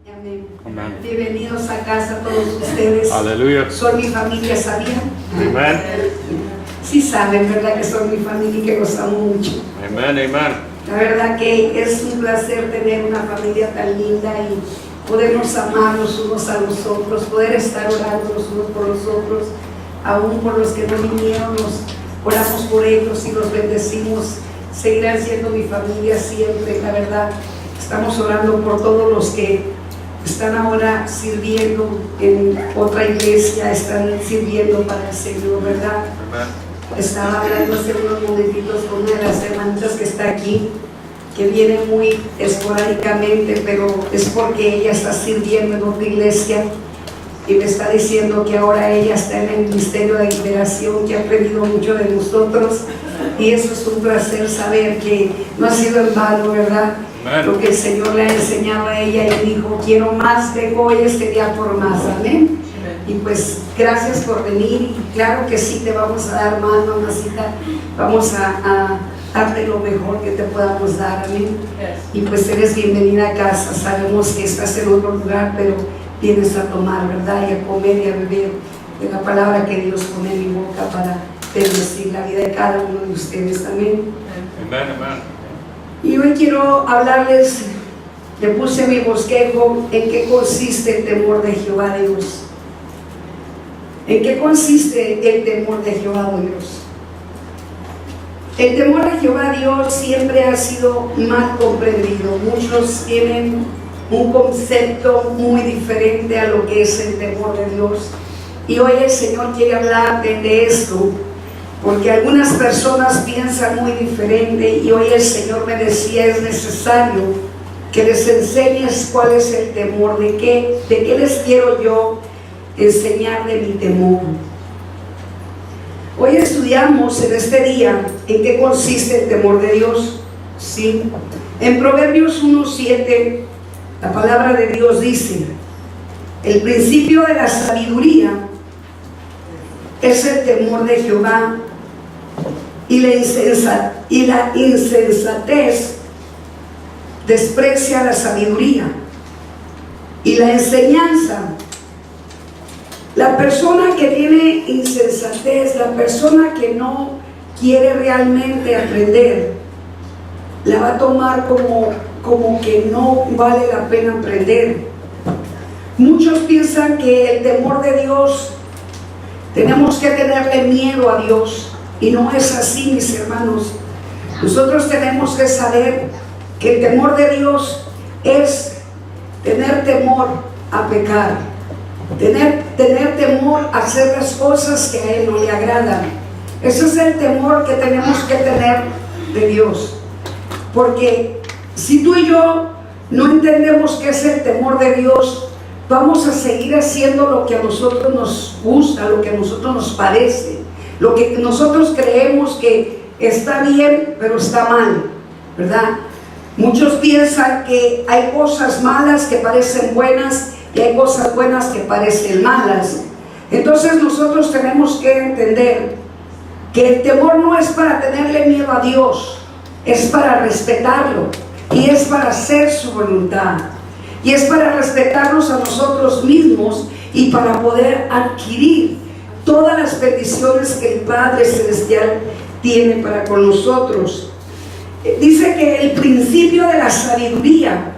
Amén. Amén. Bienvenidos a casa todos ustedes. Aleluya. Son mi familia, ¿sabían? Amén. Sí saben, ¿verdad? Que son mi familia y que los amo mucho. Amén, amén. La verdad que es un placer tener una familia tan linda y podernos amar los unos a los otros, poder estar orando los unos por los otros, aún por los que no vinieron, nos oramos por ellos y los bendecimos. Seguirán siendo mi familia siempre, la verdad. Estamos orando por todos los que están ahora sirviendo en otra iglesia, están sirviendo para el Señor, ¿verdad? Amén. Estaba hablando hace unos momentitos con una de las hermanitas que está aquí, que viene muy esporádicamente, pero es porque ella está sirviendo en otra iglesia y me está diciendo que ahora ella está en el ministerio de liberación, que ha aprendido mucho de nosotros, y eso es un placer saber que no ha sido en vano, ¿verdad? Amén. Lo que el Señor le ha enseñado a ella y dijo, quiero más, vengo hoy este día por más, amén. Y pues gracias por venir, y claro que sí te vamos a dar más, mamacita, vamos a darte lo mejor que te podamos dar, amén. Y pues eres bienvenida a casa, sabemos que estás en otro lugar, pero vienes a tomar, ¿verdad? Y a comer y a beber de la palabra que Dios pone en mi boca para bendecir la vida de cada uno de ustedes, amén. Amén, amén. Y hoy quiero hablarles, le puse mi bosquejo, en qué consiste el temor de Jehová Dios. ¿En qué consiste el temor de Jehová Dios? El temor de Jehová Dios siempre ha sido mal comprendido. Muchos tienen un concepto muy diferente a lo que es el temor de Dios. Y hoy el Señor quiere hablar de esto, porque algunas personas piensan muy diferente, y hoy el Señor me decía, es necesario que les enseñes cuál es el temor, de qué les quiero yo enseñar de mi temor. Hoy estudiamos en este día en qué consiste el temor de Dios. ¿Sí? En Proverbios 1:7 la palabra de Dios dice: el principio de la sabiduría es el temor de Jehová, y la insensatez desprecia la sabiduría y la enseñanza. La persona que tiene insensatez, la persona que no quiere realmente aprender, la va a tomar como que no vale la pena aprender. Muchos piensan que el temor de Dios, tenemos que tenerle miedo a Dios, y no es así, mis hermanos. Nosotros tenemos que saber que el temor de Dios es tener temor a pecar, tener temor a hacer las cosas que a Él no le agradan. Ese es el temor que tenemos que tener de Dios, porque si tú y yo no entendemos qué es el temor de Dios, vamos a seguir haciendo lo que a nosotros nos gusta, lo que a nosotros nos parece, lo que nosotros creemos que está bien, pero está mal, ¿verdad? Muchos piensan que hay cosas malas que parecen buenas y hay cosas buenas que parecen malas. Entonces nosotros tenemos que entender que el temor no es para tenerle miedo a Dios, es para respetarlo, y es para hacer su voluntad, y es para respetarnos a nosotros mismos, y para poder adquirir todas las bendiciones que el Padre Celestial tiene para con nosotros. Dice que el principio de la sabiduría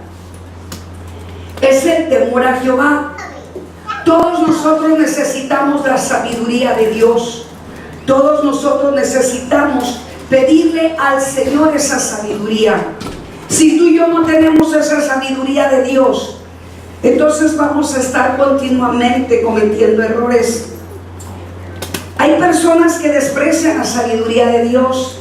es el temor a Jehová. Todos nosotros necesitamos la sabiduría de Dios. Todos nosotros necesitamos pedirle al Señor esa sabiduría. Si tú y yo no tenemos esa sabiduría de Dios, entonces vamos a estar continuamente cometiendo errores. Hay personas que desprecian la sabiduría de Dios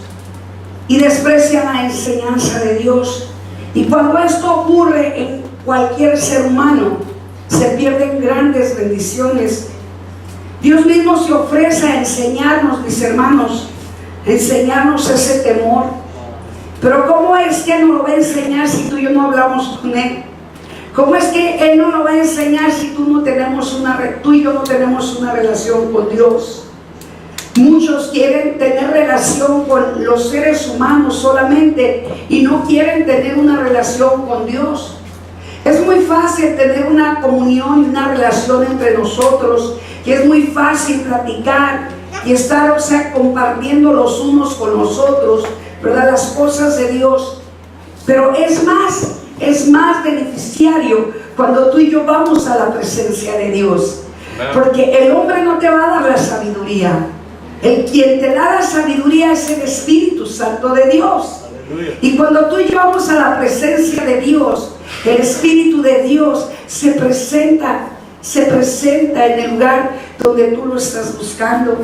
y desprecian la enseñanza de Dios, y cuando esto ocurre en cualquier ser humano, se pierden grandes bendiciones. Dios mismo se ofrece a enseñarnos, mis hermanos, enseñarnos ese temor. Pero ¿cómo es que nos lo va a enseñar si tú y yo no hablamos con Él? ¿Cómo es que Él no lo va a enseñar si tú y yo no tenemos una relación con Dios? Muchos quieren tener relación con los seres humanos solamente y no quieren tener una relación con Dios. Es muy fácil tener una comunión y una relación entre nosotros, y es muy fácil platicar y estar, compartiendo los unos con los otros, ¿verdad? Las cosas de Dios. Pero es más beneficiario cuando tú y yo vamos a la presencia de Dios. Porque el hombre no te va a dar la sabiduría. Quien te da la sabiduría es el Espíritu Santo de Dios. Y cuando tú y yo vamos a la presencia de Dios, el Espíritu de Dios se presenta en el lugar donde tú lo estás buscando.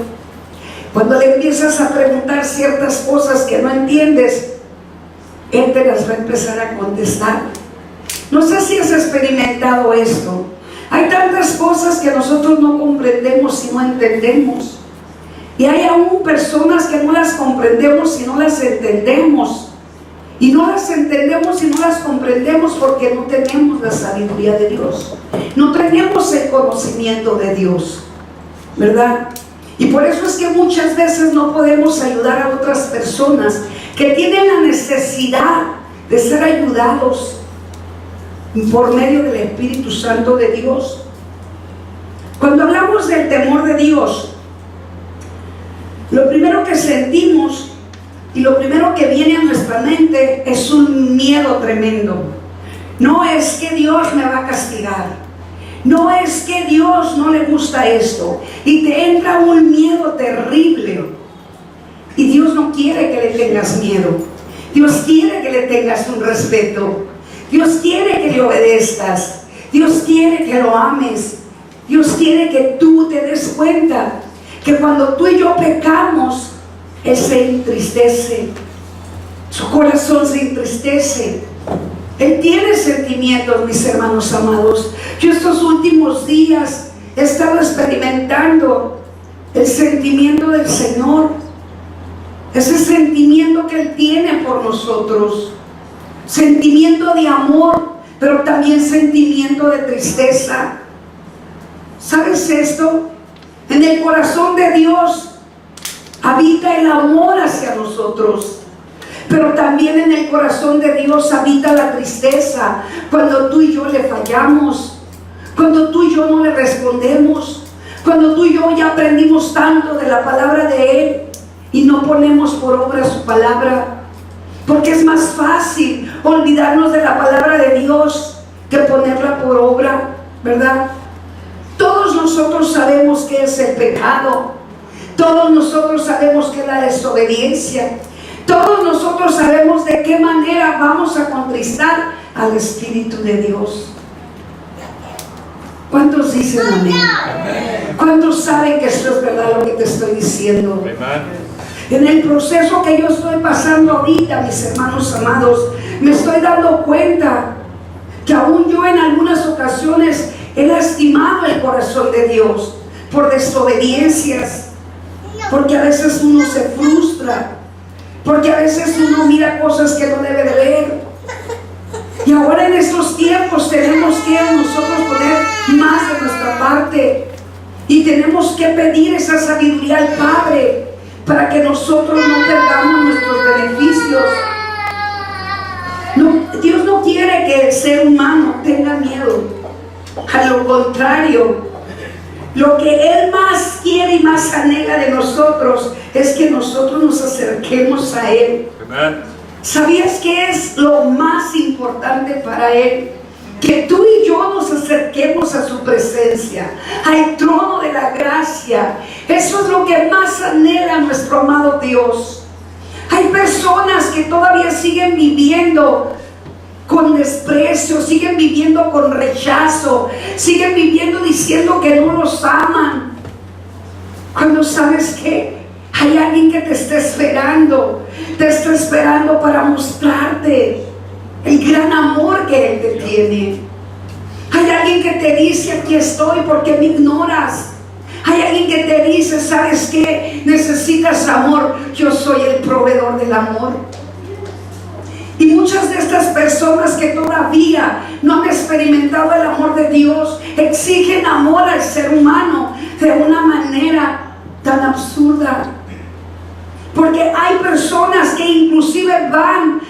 Cuando le empiezas a preguntar ciertas cosas que no entiendes, Él te las va a empezar a contestar. No sé si has experimentado esto. Hay tantas cosas que nosotros no comprendemos y no entendemos. Y hay aún personas que no las comprendemos y no las entendemos. Y no las entendemos y no las comprendemos porque no tenemos la sabiduría de Dios. No tenemos el conocimiento de Dios, ¿verdad? Y por eso es que muchas veces no podemos ayudar a otras personas que tienen la necesidad de ser ayudados por medio del Espíritu Santo de Dios. Cuando hablamos del temor de Dios, lo primero que sentimos y lo primero que viene a nuestra mente es un miedo tremendo. No es que Dios me va a castigar, no es que Dios no le gusta esto, y te entra un miedo terrible. Y Dios no quiere que le tengas miedo. Dios quiere que le tengas un respeto. Dios quiere que le obedezcas. Dios quiere que lo ames. Dios quiere que tú te des cuenta que cuando tú y yo pecamos, Él se entristece. Su corazón se entristece. Él tiene sentimientos, mis hermanos amados. Yo estos últimos días he estado experimentando el sentimiento del Señor. Ese sentimiento que Él tiene por nosotros. Sentimiento de amor, pero también sentimiento de tristeza. ¿Sabes esto? En el corazón de Dios habita el amor hacia nosotros, pero también en el corazón de Dios habita la tristeza cuando tú y yo le fallamos, cuando tú y yo no le respondemos, cuando tú y yo ya aprendimos tanto de la palabra de Él y no ponemos por obra su palabra, porque es más fácil olvidarnos de la palabra de Dios que ponerla por obra, ¿verdad? Todos nosotros sabemos qué es el pecado. Todos nosotros sabemos qué es la desobediencia. Todos nosotros sabemos de qué manera vamos a contristar al Espíritu de Dios. ¿Cuántos dicen amén? ¿Cuántos saben que esto es verdad lo que te estoy diciendo? En el proceso que yo estoy pasando ahorita, mis hermanos amados, me estoy dando cuenta que aún yo en algunas ocasiones he lastimado el corazón de Dios por desobediencias, porque a veces uno se frustra, porque a veces uno mira cosas que no debe de ver. Y ahora en estos tiempos tenemos que nosotros poner más de nuestra parte y tenemos que pedir esa sabiduría al Padre para que nosotros no perdamos nuestros beneficios. No, Dios no quiere que el ser humano tenga miedo. A lo contrario, lo que Él más quiere y más anhela de nosotros es que nosotros nos acerquemos a Él. ¿Sabías qué es lo más importante para Él? Que tú y yo nos acerquemos a su presencia, al trono de la gracia. Eso es lo que más anhela nuestro amado Dios. Hay personas que todavía siguen viviendo con desprecio, siguen viviendo con rechazo, siguen viviendo diciendo que no los aman, cuando sabes que hay alguien que te está esperando para mostrarte el gran amor que Él te tiene. Hay alguien que te dice: aquí estoy, porque me ignoras. Hay alguien que te dice: ¿sabes qué? Necesitas amor, yo soy el proveedor del amor. Y muchas de estas personas que todavía no han experimentado el amor de Dios exigen amor al ser humano de una manera tan absurda. Porque hay personas que inclusive van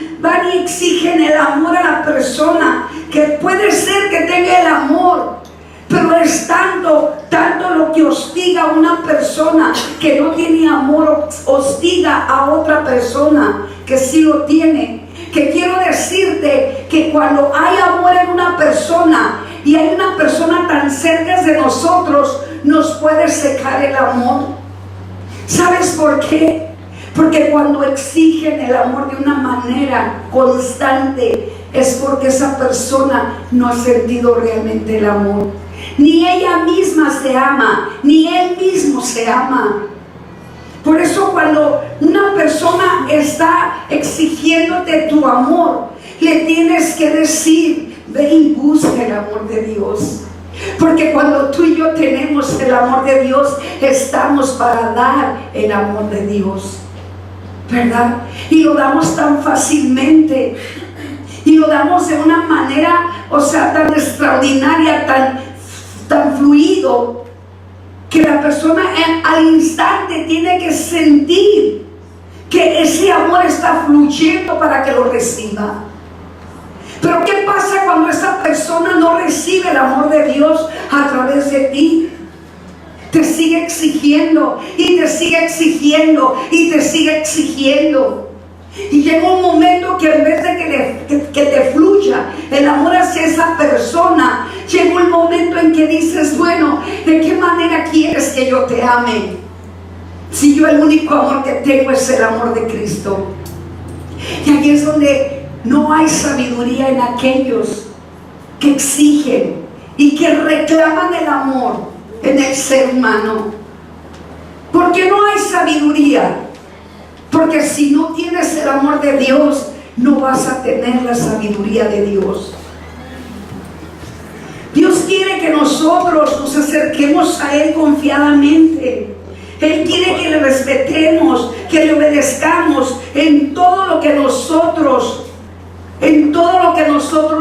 y exigen el amor a la persona, que puede ser que tenga el amor, pero es tanto lo que hostiga a una persona que no tiene amor, hostiga a otra persona que sí lo tiene. Que quiero decirte que cuando hay amor en una persona y hay una persona tan cerca de nosotros, nos puede secar el amor. ¿Sabes por qué? Porque cuando exigen el amor de una manera constante, es porque esa persona no ha sentido realmente el amor. Ni ella misma se ama, ni él mismo se ama. Por eso cuando una persona está exigiéndote tu amor, le tienes que decir: ve y busca el amor de Dios. Porque cuando tú y yo tenemos el amor de Dios, estamos para dar el amor de Dios, ¿verdad? Y lo damos tan fácilmente, y lo damos de una manera, tan extraordinaria, tan fluido, que la persona al instante tiene que sentir que ese amor está fluyendo para que lo reciba. Pero ¿qué pasa cuando esa persona no recibe el amor de Dios a través de ti? Te sigue exigiendo y te sigue exigiendo y te sigue exigiendo. Y llega un momento que en vez de que te fluya el amor hacia esa persona, llega un momento en que dices: bueno, ¿de qué manera quieres que yo te ame? Si yo el único amor que tengo es el amor de Cristo. Y ahí es donde no hay sabiduría en aquellos que exigen y que reclaman el amor en el ser humano. ¿Por qué no hay sabiduría? Porque si no tienes el amor de Dios, no vas a tener la sabiduría de Dios. Dios quiere que nosotros nos acerquemos a Él confiadamente. Él quiere que le respetemos, que le obedezcamos en todo lo que nosotros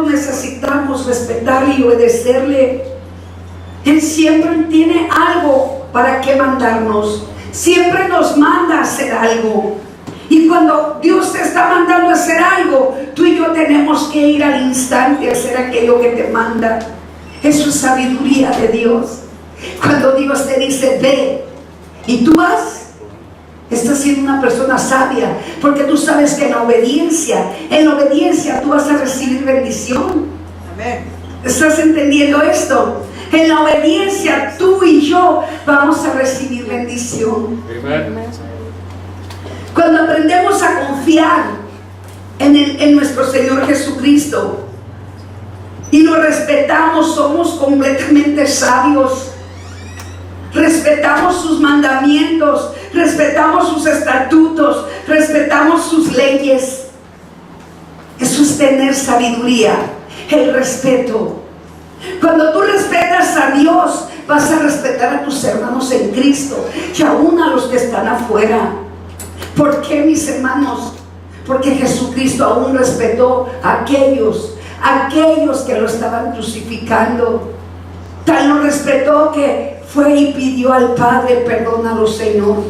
necesitamos respetarle y obedecerle. Él siempre tiene algo para que mandarnos. Siempre nos manda a hacer algo. Y cuando Dios te está mandando a hacer algo, tú y yo tenemos que ir al instante a hacer aquello que te manda. Eso es sabiduría de Dios. Cuando Dios te dice: ve, y tú vas, estás siendo una persona sabia, porque tú sabes que en la obediencia tú vas a recibir bendición. Amén. ¿Estás entendiendo esto? En la obediencia tú y yo vamos a recibir bendición. Amén. Cuando aprendemos a confiar en nuestro Señor Jesucristo y lo respetamos, somos completamente sabios. Respetamos sus mandamientos, respetamos sus estatutos, respetamos sus leyes. Eso es tener sabiduría, el respeto. Cuando tú respetas a Dios, vas a respetar a tus hermanos en Cristo y aún a los que están afuera. ¿Por qué, mis hermanos? Porque Jesucristo aún respetó a aquellos que lo estaban crucificando. Tal lo respetó que fue y pidió al Padre: perdónalo, Señor.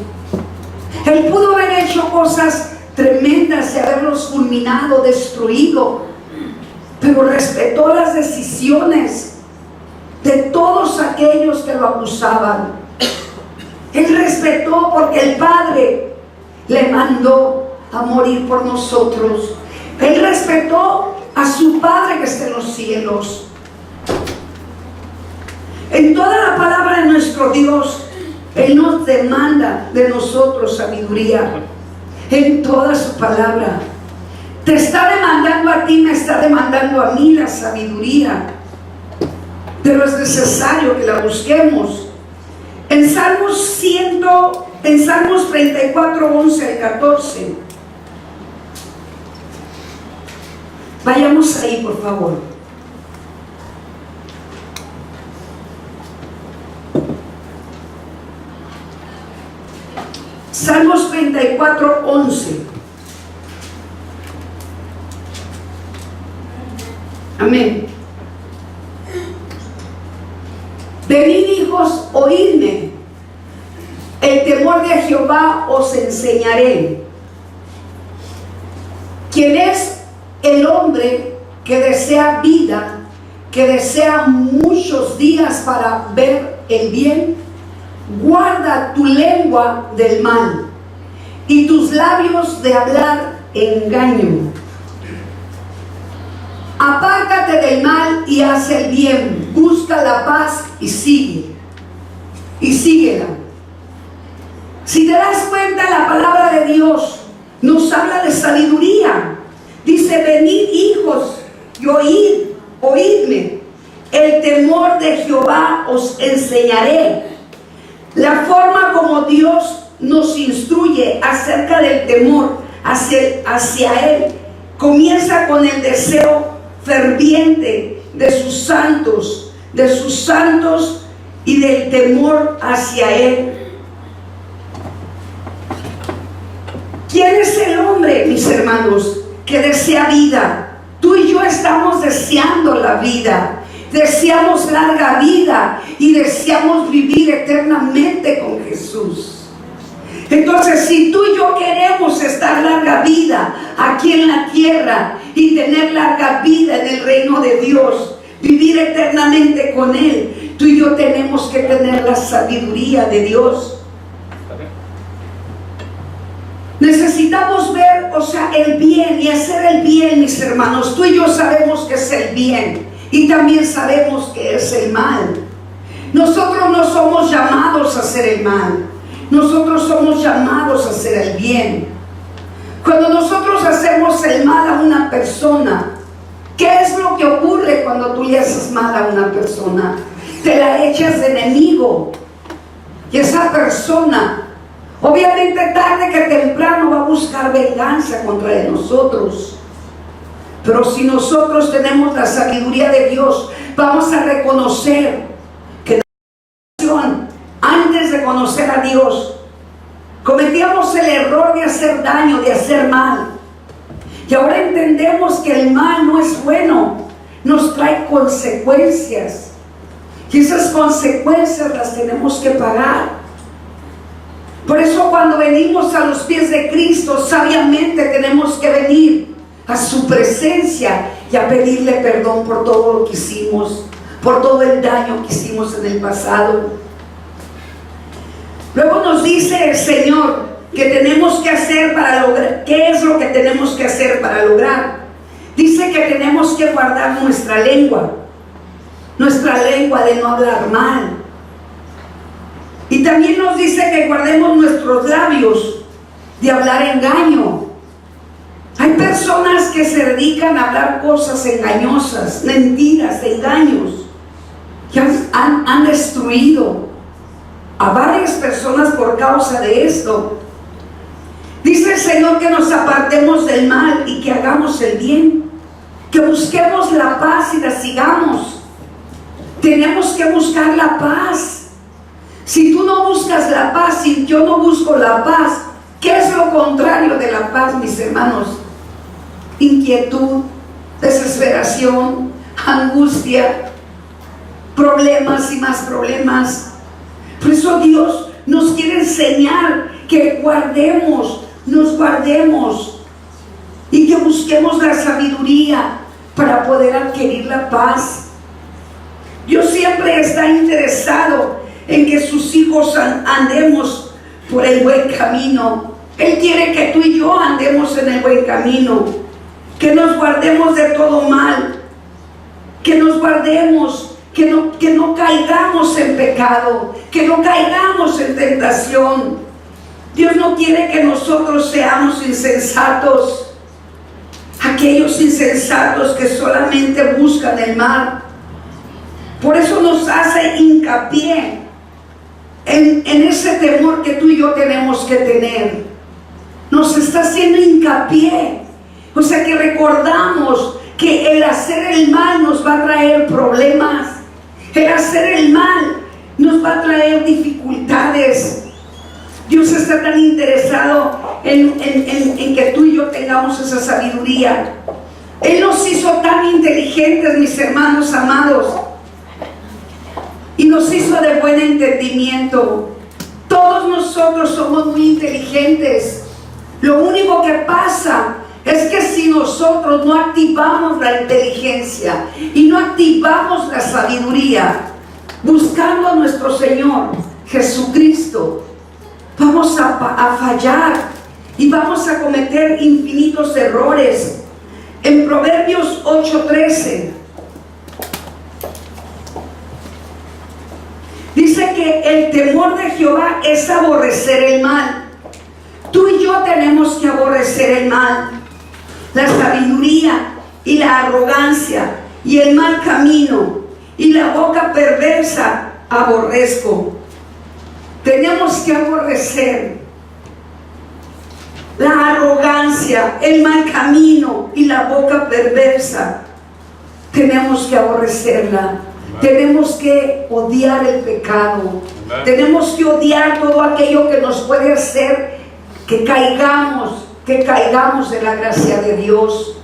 Él pudo haber hecho cosas tremendas y haberlos fulminado, destruido, pero respetó las decisiones de todos aquellos que lo acusaban. Él respetó porque el Padre le mandó a morir por nosotros. Él respetó a su Padre que está en los cielos. En toda la palabra de nuestro Dios, Él nos demanda de nosotros sabiduría. En toda su palabra te está demandando a ti, me está demandando a mí la sabiduría. Pero es necesario que la busquemos. En Salmos 34, 11 al 14. Vayamos ahí, por favor. Salmos 34, 11. Amén. Venid, hijos, oídme. el temor de Jehová os enseñaré. ¿Quién es el hombre que desea vida, que desea muchos días para ver el bien? Guarda tu lengua del mal y tus labios de hablar engaño. Apártate del mal y haz el bien. Busca la paz y síguela. Si te das cuenta, la palabra de Dios nos habla de sabiduría. Dice: venid, hijos, y oídme. El temor de Jehová os enseñaré. La forma como Dios nos instruye acerca del temor hacia Él comienza con el deseo ferviente de sus santos y del temor hacia Él. ¿Quién es el hombre, mis hermanos, que desea vida? Tú y yo estamos deseando la vida. Deseamos larga vida y deseamos vivir eternamente con Jesús. Entonces, si tú y yo queremos estar larga vida aquí en la tierra y tener larga vida en el reino de Dios, vivir eternamente con Él, tú y yo tenemos que tener la sabiduría de Dios. Necesitamos ver, el bien y hacer el bien, mis hermanos. Tú y yo sabemos que es el bien y también sabemos que es el mal. Nosotros no somos llamados a hacer el mal. Nosotros somos llamados a hacer el bien. Cuando nosotros hacemos el mal a una persona, ¿qué es lo que ocurre cuando tú le haces mal a una persona? Te la echas de enemigo. Y esa persona, obviamente tarde que temprano, va a buscar venganza contra nosotros. Pero si nosotros tenemos la sabiduría de Dios, vamos a reconocer que antes de conocer a Dios, cometíamos el error de hacer daño, de hacer mal. Y ahora entendemos que el mal no es bueno, nos trae consecuencias. Y esas consecuencias las tenemos que pagar. Por eso cuando venimos a los pies de Cristo, sabiamente tenemos que venir a su presencia y a pedirle perdón por todo lo que hicimos, por todo el daño que hicimos en el pasado. Luego nos dice el Señor que tenemos que hacer para lograr. ¿Qué es lo que tenemos que hacer para lograr? Dice que tenemos que guardar nuestra lengua de no hablar mal. Y también nos dice que guardemos nuestros labios de hablar engaño. Hay personas que se dedican a hablar cosas engañosas, mentiras, engaños, que han destruido a varias personas por causa de esto. Dice el Señor que nos apartemos del mal y que hagamos el bien, que busquemos la paz y la sigamos. Tenemos que buscar la paz. Si tú no buscas la paz, si yo no busco la paz, ¿qué es lo contrario de la paz, mis hermanos? Inquietud, desesperación, angustia, problemas y más problemas. Por eso Dios nos quiere enseñar que nos guardemos y que busquemos la sabiduría para poder adquirir la paz. Dios siempre está interesado en que sus hijos andemos por el buen camino. Él quiere que tú y yo andemos en el buen camino, que nos guardemos de todo mal, que nos guardemos, que no caigamos en pecado, que no caigamos en tentación. Dios no quiere que nosotros seamos insensatos, aquellos insensatos que solamente buscan el mal. Por eso nos hace hincapié en ese temor que tú y yo tenemos que tener. Nos está haciendo hincapié. O sea que recordamos que el hacer el mal nos va a traer problemas. El hacer el mal nos va a traer dificultades. Dios está tan interesado en que tú y yo tengamos esa sabiduría. Él nos hizo tan inteligentes, mis hermanos amados, y nos hizo de buen entendimiento. Todo Todos nosotros somos muy inteligentes. Lo único que pasa es que si nosotros no activamos la inteligencia y no activamos la sabiduría, buscando a nuestro Señor Jesucristo, vamos a fallar y vamos a cometer infinitos errores. En Proverbios 8:13 dice que el temor de Jehová es aborrecer el mal. Tú y yo tenemos que aborrecer el mal, la sabiduría y la arrogancia y el mal camino y la boca perversa aborrezco. Tenemos que aborrecer la arrogancia, el mal camino y la boca perversa. Tenemos que aborrecerla. Tenemos que odiar el pecado. Tenemos que odiar todo aquello que nos puede hacer que caigamos de la gracia de Dios.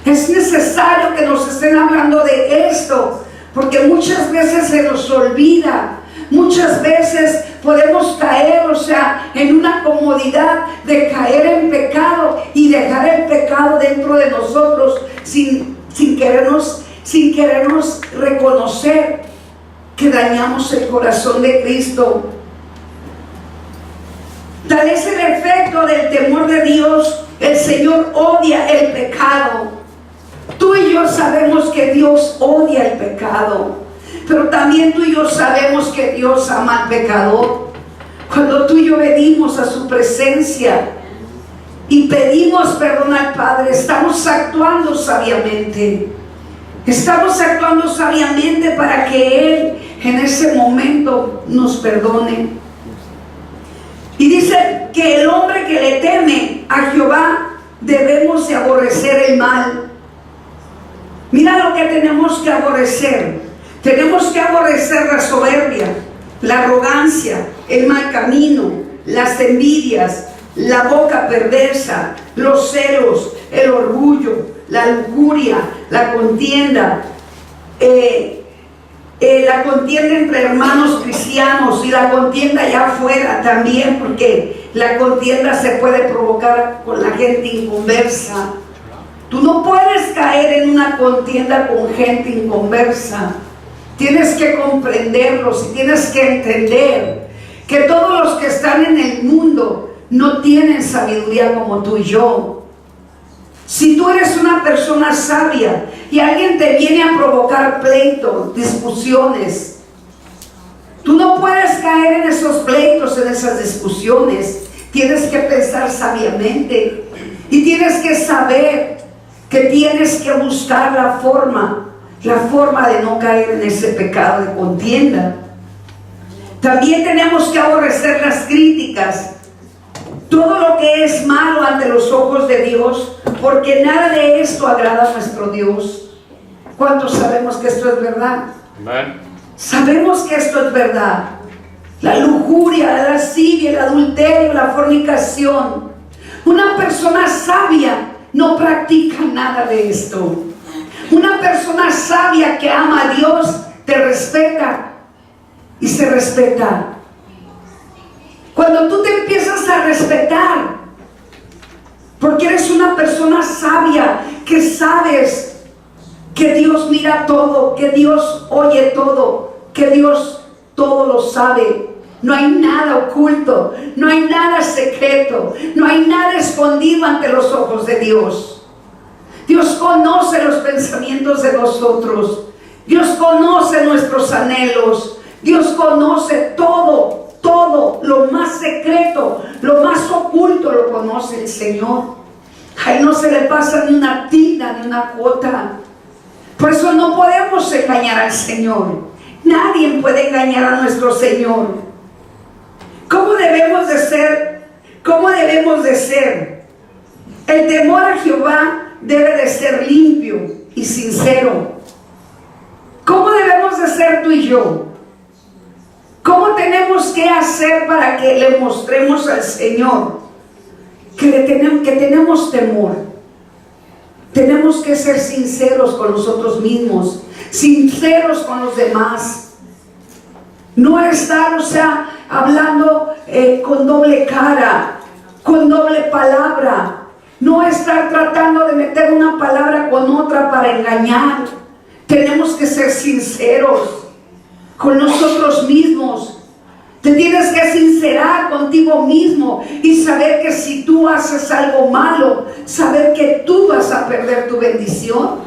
Es necesario que nos estén hablando de esto, porque muchas veces se nos olvida. Muchas veces podemos caer, en una comodidad de caer en pecado y dejar el pecado dentro de nosotros sin querernos reconocer que dañamos el corazón de Cristo. Tal es el efecto del temor de Dios. El Señor odia el pecado. Tú y yo sabemos que Dios odia el pecado, pero también tú y yo sabemos que Dios ama al pecador. Cuando tú y yo venimos a su presencia y pedimos perdón al Padre, estamos actuando sabiamente. Estamos actuando sabiamente para que Él en ese momento nos perdone. Y dice que el hombre que le teme a Jehová debemos de aborrecer el mal. Mira lo que tenemos que aborrecer. Tenemos que aborrecer la soberbia, la arrogancia, el mal camino, las envidias, la boca perversa, los celos, el orgullo, la lujuria, la contienda entre hermanos cristianos y la contienda allá afuera también, porque la contienda se puede provocar con la gente inconversa. Tú no puedes caer en una contienda con gente inconversa. Tienes que comprenderlos y tienes que entender que todos los que están en el mundo no tienen sabiduría como tú y yo. Si tú eres una persona sabia y alguien te viene a provocar pleitos, discusiones, tú no puedes caer en esos pleitos, en esas discusiones. Tienes que pensar sabiamente y tienes que saber que tienes que buscar la forma de no caer en ese pecado de contienda. También tenemos que aborrecer las críticas, todo lo que es malo ante los ojos de Dios, porque nada de esto agrada a nuestro Dios. ¿Cuántos sabemos que esto es verdad? Amén. Sabemos que esto es verdad. La lujuria, la lascivia, el adulterio, la fornicación. Una persona sabia no practica nada de esto. Una persona sabia que ama a Dios te respeta y se respeta. Cuando tú te empiezas a respetar, porque eres una persona sabia, que sabes que Dios mira todo, que Dios oye todo, que Dios todo lo sabe. No hay nada oculto, no hay nada secreto, no hay nada escondido ante los ojos de Dios. Dios conoce los pensamientos de nosotros. Dios conoce nuestros anhelos. Dios conoce todo, lo más secreto, lo más oculto lo conoce el Señor. A Él no se le pasa ni una tilde ni una cuota. Por eso no podemos engañar al Señor. Nadie puede engañar a nuestro Señor. ¿Cómo debemos de ser? ¿Cómo debemos de ser? El temor a Jehová debe de ser limpio y sincero. ¿Cómo debemos de ser tú y yo? ¿Cómo tenemos que hacer para que le mostremos al Señor que tenemos temor? Tenemos que ser sinceros con nosotros mismos, sinceros con los demás. No estar, hablando con doble cara, con doble palabra. No estar tratando de meter una palabra con otra para engañar. Tenemos que ser sinceros con nosotros mismos. Te tienes que sincerar contigo mismo y saber que si tú haces algo malo, saber que tú vas a perder tu bendición,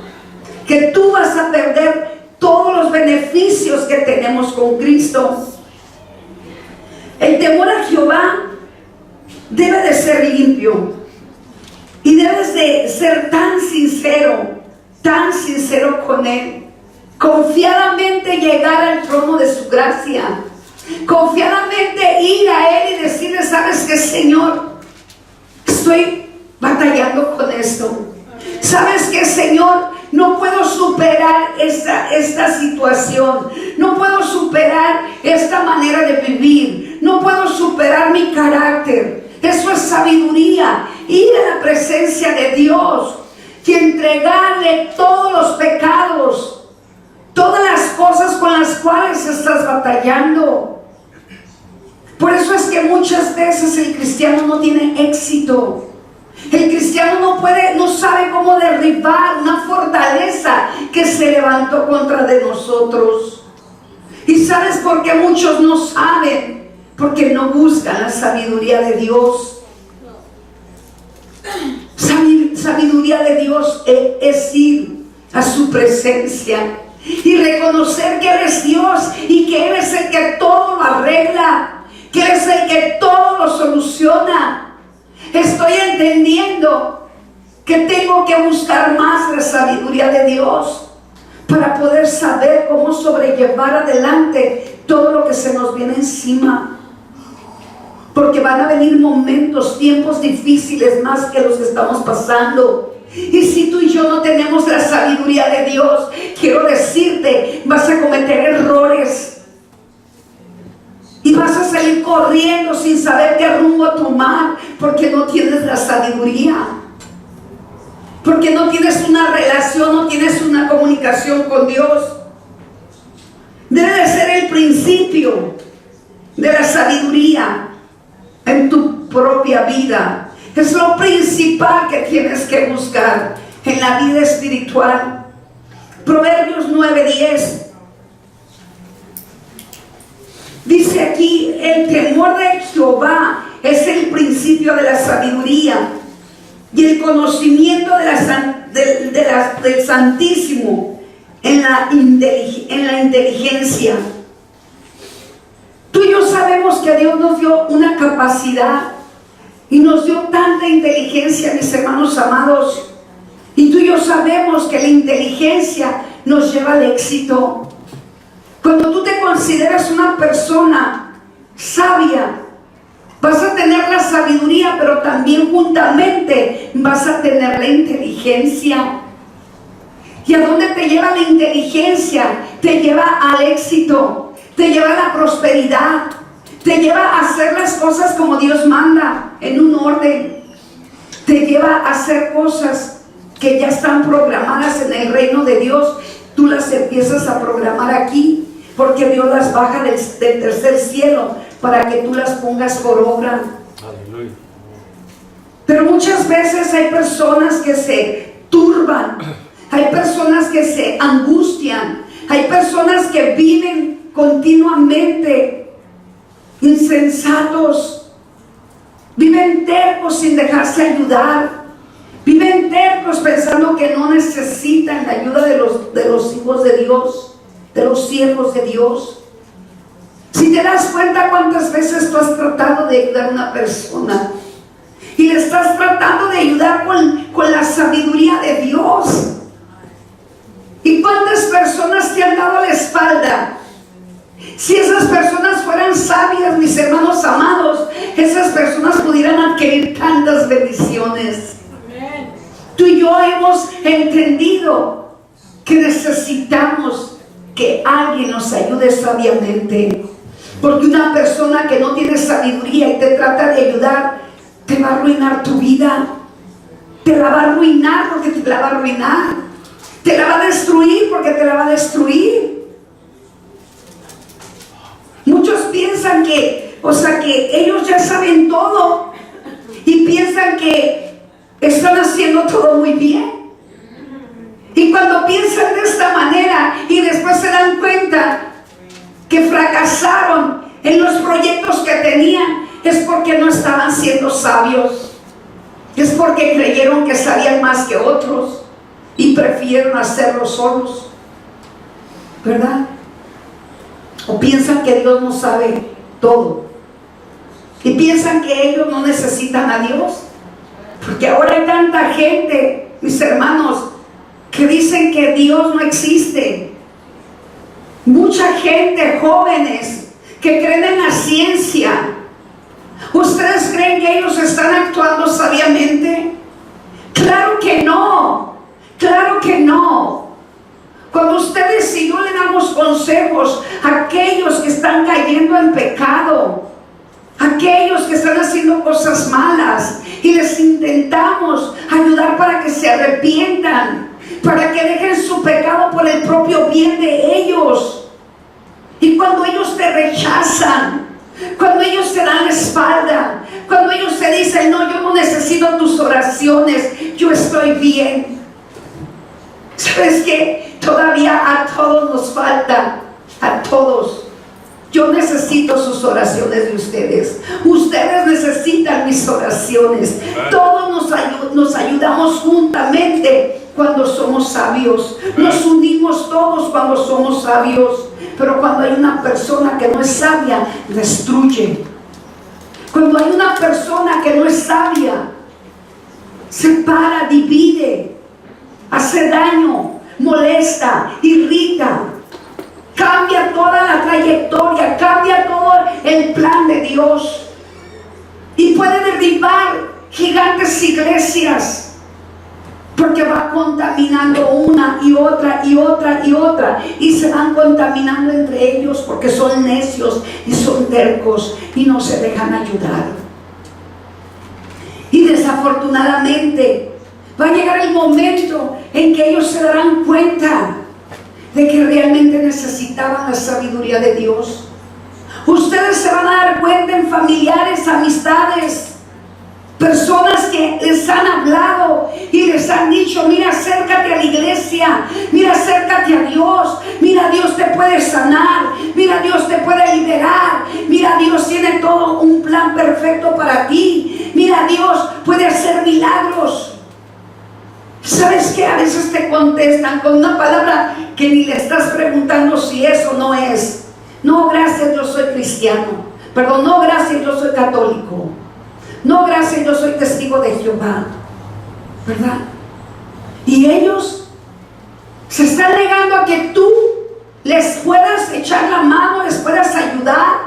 que tú vas a perder todos los beneficios que tenemos con Cristo. El temor a Jehová debe de ser limpio y debes de ser tan sincero con Él, confiadamente llegar al trono de su gracia, confiadamente ir a Él y decirle: ¿sabes qué, Señor? Estoy batallando con esto. ¿Sabes qué, Señor? No puedo superar esta situación. No puedo superar esta manera de vivir. No puedo superar mi carácter. Eso es sabiduría. Ir a la presencia de Dios y entregarle todos los pecados, todas las cosas con las cuales estás batallando. Por eso es que muchas veces el cristiano no tiene éxito. El cristiano no sabe cómo derribar una fortaleza que se levantó contra de nosotros. ¿Y sabes por qué muchos no saben? Porque no buscan la sabiduría de Dios. Sabiduría de Dios es ir a su presencia y reconocer que Él es Dios y que Él es el que todo lo arregla, que Él es el que todo lo soluciona. Estoy entendiendo que tengo que buscar más la sabiduría de Dios para poder saber cómo sobrellevar adelante todo lo que se nos viene encima. Porque van a venir momentos, tiempos difíciles más que los que estamos pasando. Y si tú y yo no tenemos la sabiduría de Dios, quiero decirte, vas a cometer errores. Y vas a salir corriendo sin saber qué rumbo tomar, porque no tienes la sabiduría. Porque no tienes una relación, no tienes una comunicación con Dios. Debe de ser el principio de la sabiduría en tu propia vida. Es lo principal que tienes que buscar en la vida espiritual. Proverbios 9:10 dice aquí: el temor de Jehová es el principio de la sabiduría y el conocimiento del Santísimo en la inteligencia. Tú y yo sabemos que Dios nos dio una capacidad y nos dio tanta inteligencia, mis hermanos amados. Y tú y yo sabemos que la inteligencia nos lleva al éxito. Cuando tú te consideras una persona sabia, vas a tener la sabiduría, pero también juntamente vas a tener la inteligencia. ¿Y a dónde te lleva la inteligencia? Te lleva al éxito, te lleva a la prosperidad, te lleva a hacer las cosas como Dios manda, en un orden. Te lleva a hacer cosas que ya están programadas en el reino de Dios. Tú las empiezas a programar aquí, porque Dios las baja del tercer cielo para que tú las pongas por obra. Aleluya. Pero muchas veces hay personas que se turban, hay personas que se angustian, hay personas que viven continuamente insensatos, viven tercos sin dejarse ayudar, viven tercos pensando que no necesitan la ayuda de los hijos de Dios, de los siervos de Dios. Si te das cuenta cuántas veces tú has tratado de ayudar a una persona y le estás tratando de ayudar con la sabiduría de Dios, y cuántas personas te han dado la espalda. Si esas personas fueran sabias, mis hermanos amados, esas personas pudieran adquirir tantas bendiciones. Amén. Tú y yo hemos entendido que necesitamos que alguien nos ayude sabiamente, porque una persona que no tiene sabiduría y te trata de ayudar, te va a arruinar tu vida, te la va a arruinar porque te la va a arruinar, te la va a destruir porque te la va a destruir. Muchos piensan que O sea que ellos ya saben todo y piensan que están haciendo todo muy bien. Y cuando piensan de esta manera y después se dan cuenta que fracasaron en los proyectos que tenían, es porque no estaban siendo sabios. Es porque creyeron que sabían más que otros y prefirieron hacerlo solos, ¿verdad? O piensan que Dios no sabe todo y piensan que ellos no necesitan a Dios, porque ahora hay tanta gente, mis hermanos, que dicen que Dios no existe. Mucha gente, jóvenes, que creen en la ciencia. ¿Ustedes creen que ellos están actuando sabiamente? Claro que no, claro que no. Cuando ustedes y yo le damos consejos a aquellos que están cayendo en pecado, aquellos que están haciendo cosas malas, y les intentamos ayudar para que se arrepientan, para que dejen su pecado por el propio bien de ellos. Y cuando ellos te rechazan, cuando ellos te dan la espalda, cuando ellos te dicen, no, yo no necesito tus oraciones, yo estoy bien. ¿Sabes qué? Todavía a todos nos falta, a todos. Yo necesito sus oraciones de ustedes. Ustedes necesitan mis oraciones. Todos nos ayudamos juntamente cuando somos sabios. Nos unimos todos cuando somos sabios. Pero cuando hay una persona que no es sabia, destruye. Cuando hay una persona que no es sabia, separa, divide, hace daño, molesta, irrita, cambia toda la trayectoria, cambia todo el plan de Dios y puede derribar gigantes iglesias. Porque va contaminando una y otra y otra y otra, y se van contaminando entre ellos porque son necios y son tercos y no se dejan ayudar. Y desafortunadamente va a llegar el momento en que ellos se darán cuenta de que realmente necesitaban la sabiduría de Dios. Ustedes se van a dar cuenta en familiares, amistades, personas que les han hablado y les han dicho, mira, acércate a la iglesia, mira, acércate a Dios, mira, Dios te puede sanar, mira, Dios te puede liberar, mira, Dios tiene todo un plan perfecto para ti, mira, Dios puede hacer milagros. ¿Sabes qué? A veces te contestan con una palabra que ni le estás preguntando si es o no es. No, gracias, yo soy cristiano. Perdón, no, gracias, yo soy católico. No, gracias, yo soy testigo de Jehová, ¿verdad? Y ellos se están negando a que tú les puedas echar la mano, les puedas ayudar,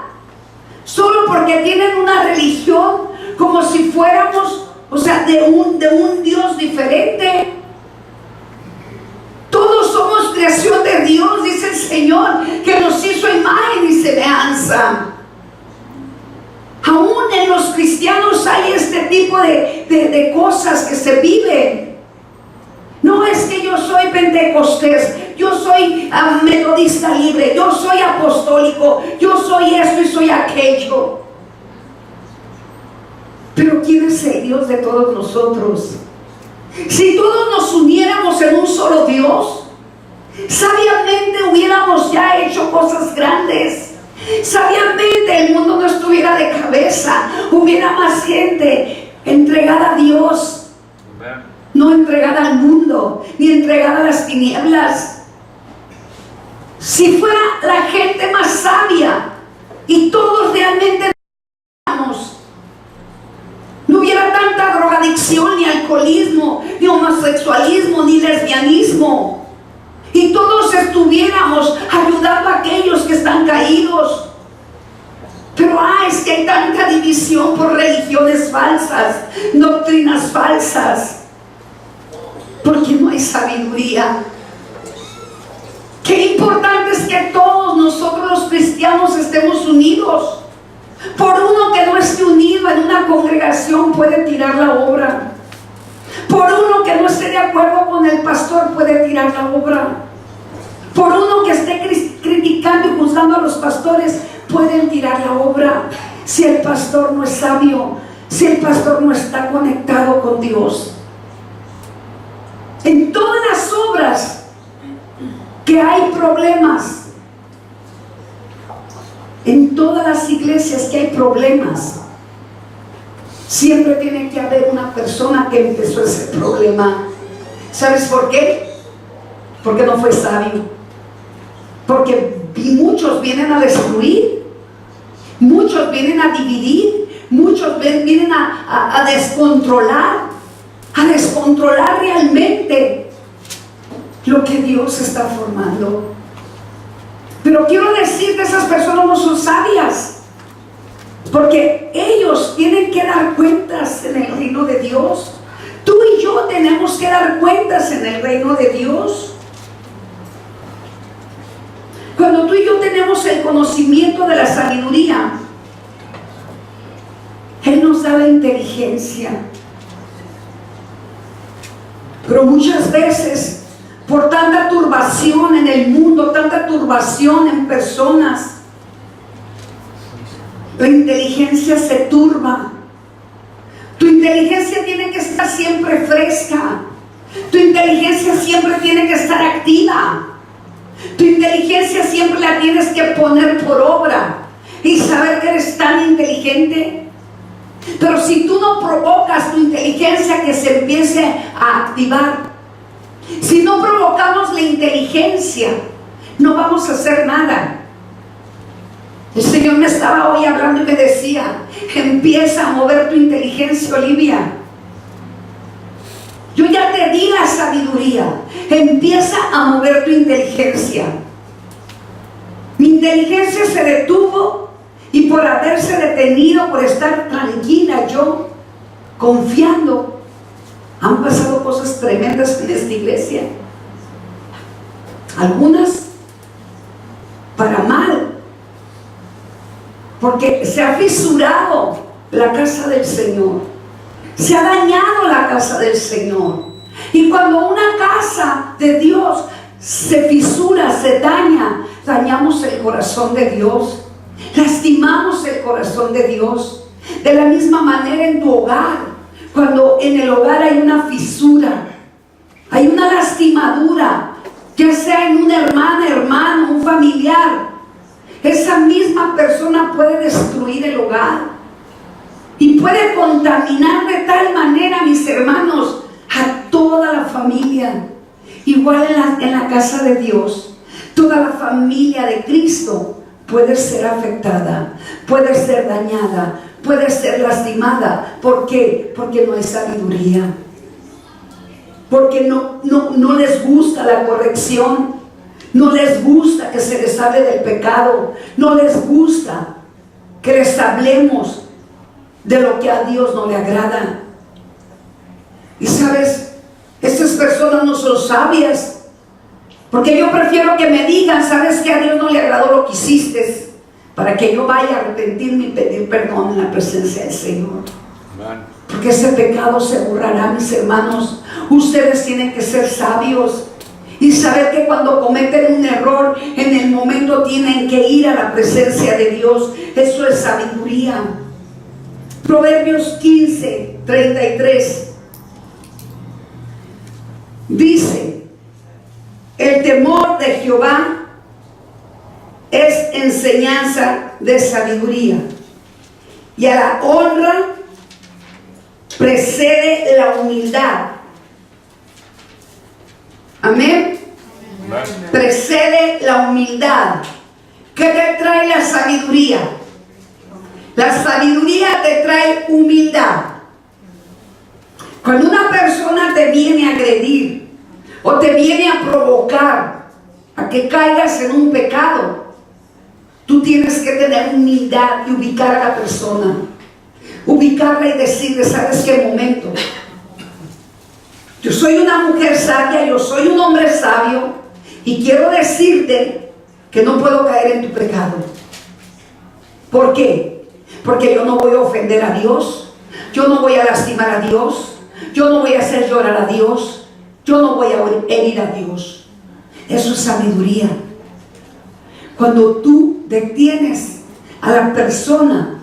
solo porque tienen una religión como si fuéramos, o sea, de un Dios diferente. Todos somos creación de Dios, dice el Señor, que nos hizo imagen y semejanza. Aún en los cristianos hay este tipo de cosas que se viven. No es que yo soy pentecostés, yo soy metodista libre, yo soy apostólico, yo soy esto y soy aquello. Pero ¿quién es el Dios de todos nosotros? Si todos nos uniéramos en un solo Dios, sabiamente hubiéramos ya hecho cosas grandes. Sabiamente el mundo no estuviera de cabeza, hubiera más gente entregada a Dios, no entregada al mundo, ni entregada a las tinieblas. Si fuera la gente más sabia y todos realmente no hubiera tanta drogadicción, ni alcoholismo, ni homosexualismo, ni lesbianismo, y todos estuviéramos ayudando a aquellos que están caídos. Pero es que hay tanta división por religiones falsas, doctrinas falsas, porque no hay sabiduría. Qué importante es que todos nosotros los cristianos estemos unidos. Por uno que no esté unido en una congregación puede tirar la obra. Por uno que no esté de acuerdo con el pastor puede tirar la obra. Por uno que esté criticando y juzgando a los pastores pueden tirar la obra. si el pastor no es sabio, si el pastor no está conectado con Dios. En todas las obras que hay problemas, en todas las iglesias que hay problemas, siempre tiene que haber una persona que empezó ese problema. ¿Sabes por qué? Porque no fue sabio. Porque muchos vienen a destruir, muchos vienen a dividir, muchos vienen a descontrolar realmente lo que Dios está formando. Pero quiero decir que esas personas no son sabias, porque ellos tienen que dar cuentas en el reino de Dios. Tú y yo tenemos que dar cuentas en el reino de Dios. Cuando tú y yo tenemos el conocimiento de la sabiduría, Él nos da la inteligencia. Pero muchas veces, por tanta turbación en el mundo, tanta turbación en personas, la inteligencia se turba. Tu inteligencia tiene que estar siempre fresca. Tu inteligencia siempre tiene que estar activa. Tu inteligencia siempre la tienes que poner por obra y saber que eres tan inteligente. Pero si tú no provocas tu inteligencia que se empiece a activar, si no provocamos la inteligencia, no vamos a hacer nada. El Señor me estaba hoy hablando y me decía: empieza a mover tu inteligencia, Olivia. Yo ya te di la sabiduría. Empieza a mover tu inteligencia. Mi inteligencia se detuvo, y por haberse detenido, por estar tranquila yo, confiando, han pasado cosas tremendas en esta iglesia. Algunas para mal, porque se ha fisurado la casa del Señor. Se ha dañado la casa del Señor. Y cuando una casa de Dios se fisura, se daña, dañamos el corazón de Dios. Lastimamos el corazón de Dios. De la misma manera en tu hogar, cuando en el hogar hay una fisura, hay una lastimadura, ya sea en una hermana, hermano, un familiar, esa misma persona puede destruir el hogar y puede contaminar de tal manera, mis hermanos, a toda la familia. Igual en la casa de Dios, toda la familia de Cristo puede ser afectada, puede ser dañada, puede ser lastimada. ¿Por qué? Porque no hay sabiduría, porque no les gusta la corrección, no les gusta que se les hable del pecado, no les gusta que les hablemos de lo que a Dios no le agrada. Y sabes, estas personas no son sabias, porque yo prefiero que me digan: sabes que a Dios no le agradó lo que hiciste, para que yo vaya a arrepentirme y pedir perdón en la presencia del Señor. Amén. Porque ese pecado se borrará, mis hermanos. Ustedes tienen que ser sabios y saber que cuando cometen un error, en el momento tienen que ir a la presencia de Dios. Eso es sabiduría. Proverbios 15:33 dice: el temor de Jehová es enseñanza de sabiduría, y a la honra precede la humildad. Amén. Precede la humildad. ¿Qué te trae la sabiduría? La sabiduría te trae humildad. Cuando una persona te viene a agredir o te viene a provocar a que caigas en un pecado, tú tienes que tener humildad y ubicar a la persona, ubicarla y decirle: ¿sabes qué momento? Yo soy una mujer sabia, yo soy un hombre sabio, y quiero decirte que no puedo caer en tu pecado. ¿Por qué? Porque yo no voy a ofender a Dios, yo no voy a lastimar a Dios, yo no voy a hacer llorar a Dios, yo no voy a herir a Dios. Eso es sabiduría. Cuando tú detienes a la persona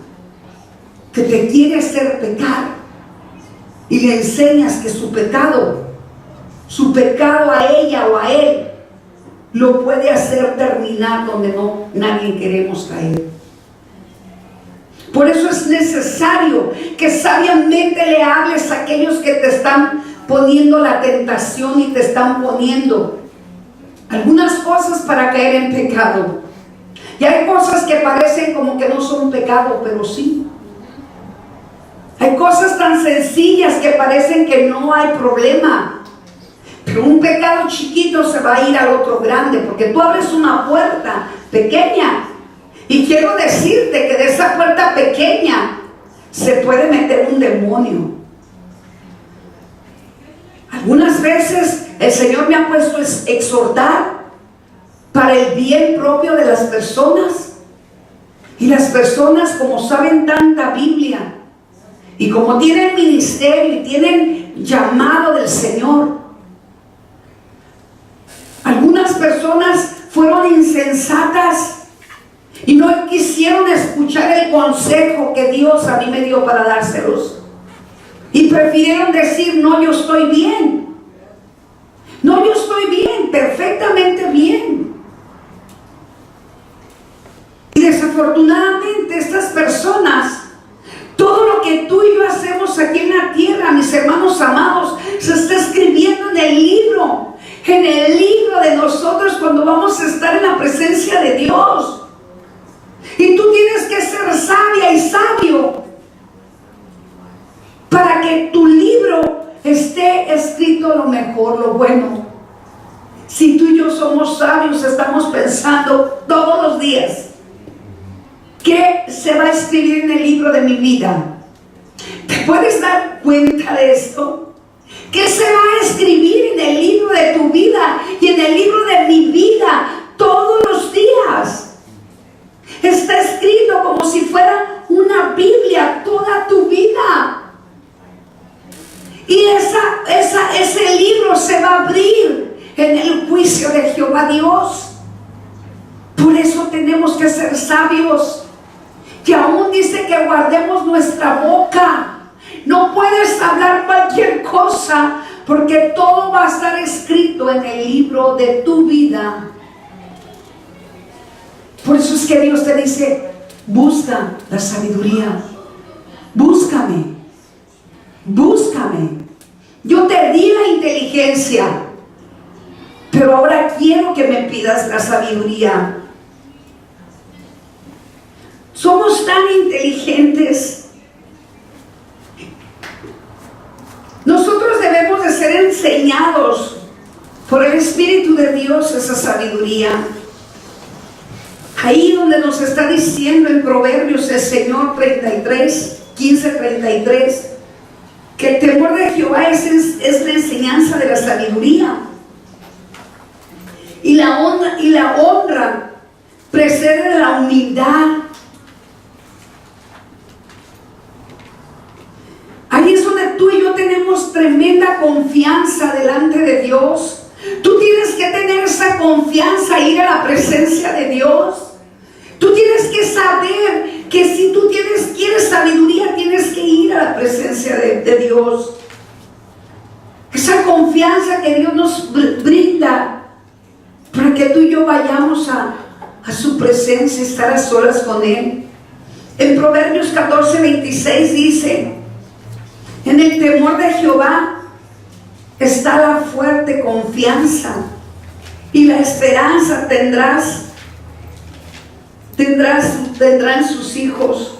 que te quiere hacer pecar y le enseñas que su pecado a ella o a él, lo puede hacer terminar donde nadie queremos caer. Por eso es necesario que sabiamente le hables a aquellos que te están poniendo la tentación y te están poniendo algunas cosas para caer en pecado. Y hay cosas que parecen como que no son pecado, pero sí. Hay cosas tan sencillas que parecen que no hay problema, pero un pecado chiquito se va a ir al otro grande, porque tú abres una puerta pequeña, y quiero decirte que de esa puerta pequeña se puede meter un demonio. Algunas veces el Señor me ha puesto a exhortar para el bien propio de las personas, y las personas, como saben tanta Biblia y como tienen ministerio y tienen llamado del Señor, algunas personas fueron insensatas y no quisieron escuchar el consejo que Dios a mí me dio para dárselos, y prefirieron decir: no, yo estoy bien, no, yo estoy bien, perfectamente bien. Y desafortunadamente estas personas, todo lo que tú y yo hacemos aquí en la tierra, mis hermanos amados, se está escribiendo en el libro de nosotros cuando vamos a estar en la presencia de Dios. Y tú tienes que ser sabia y sabio para que tu libro esté escrito lo mejor, lo bueno. Si tú y yo somos sabios, estamos pensando todos los días: ¿qué se va a escribir en el libro de mi vida? ¿Te puedes dar cuenta de esto? ¿Qué se va a escribir en el libro de tu vida y en el libro de mi vida todos los días? Está escrito como si fuera una Biblia toda tu vida. Y ese libro se va a abrir en el juicio de Jehová Dios. Por eso tenemos que ser sabios. Que aún dice que guardemos nuestra boca. No puedes hablar cualquier cosa, porque todo va a estar escrito en el libro de tu vida. Por eso es que Dios te dice: busca la sabiduría, búscame. Yo te di la inteligencia, pero ahora quiero que me pidas la sabiduría. Somos tan inteligentes. Nosotros debemos de ser enseñados por el Espíritu de Dios esa sabiduría. Ahí donde nos está diciendo en Proverbios el Señor 15:33, que el temor de Jehová es la enseñanza de la sabiduría, y la honra precede de la humildad. Ahí es donde tú y yo tenemos tremenda confianza delante de Dios. Tú tienes que tener esa confianza, ir a la presencia de Dios. Tú tienes que saber que si tú quieres sabiduría, tienes que ir a la presencia de Dios. Esa confianza que Dios nos brinda para que tú y yo vayamos a su presencia, estar a solas con Él. En Proverbios 14:26 dice: en el temor de Jehová está la fuerte confianza, y la esperanza tendrán sus hijos.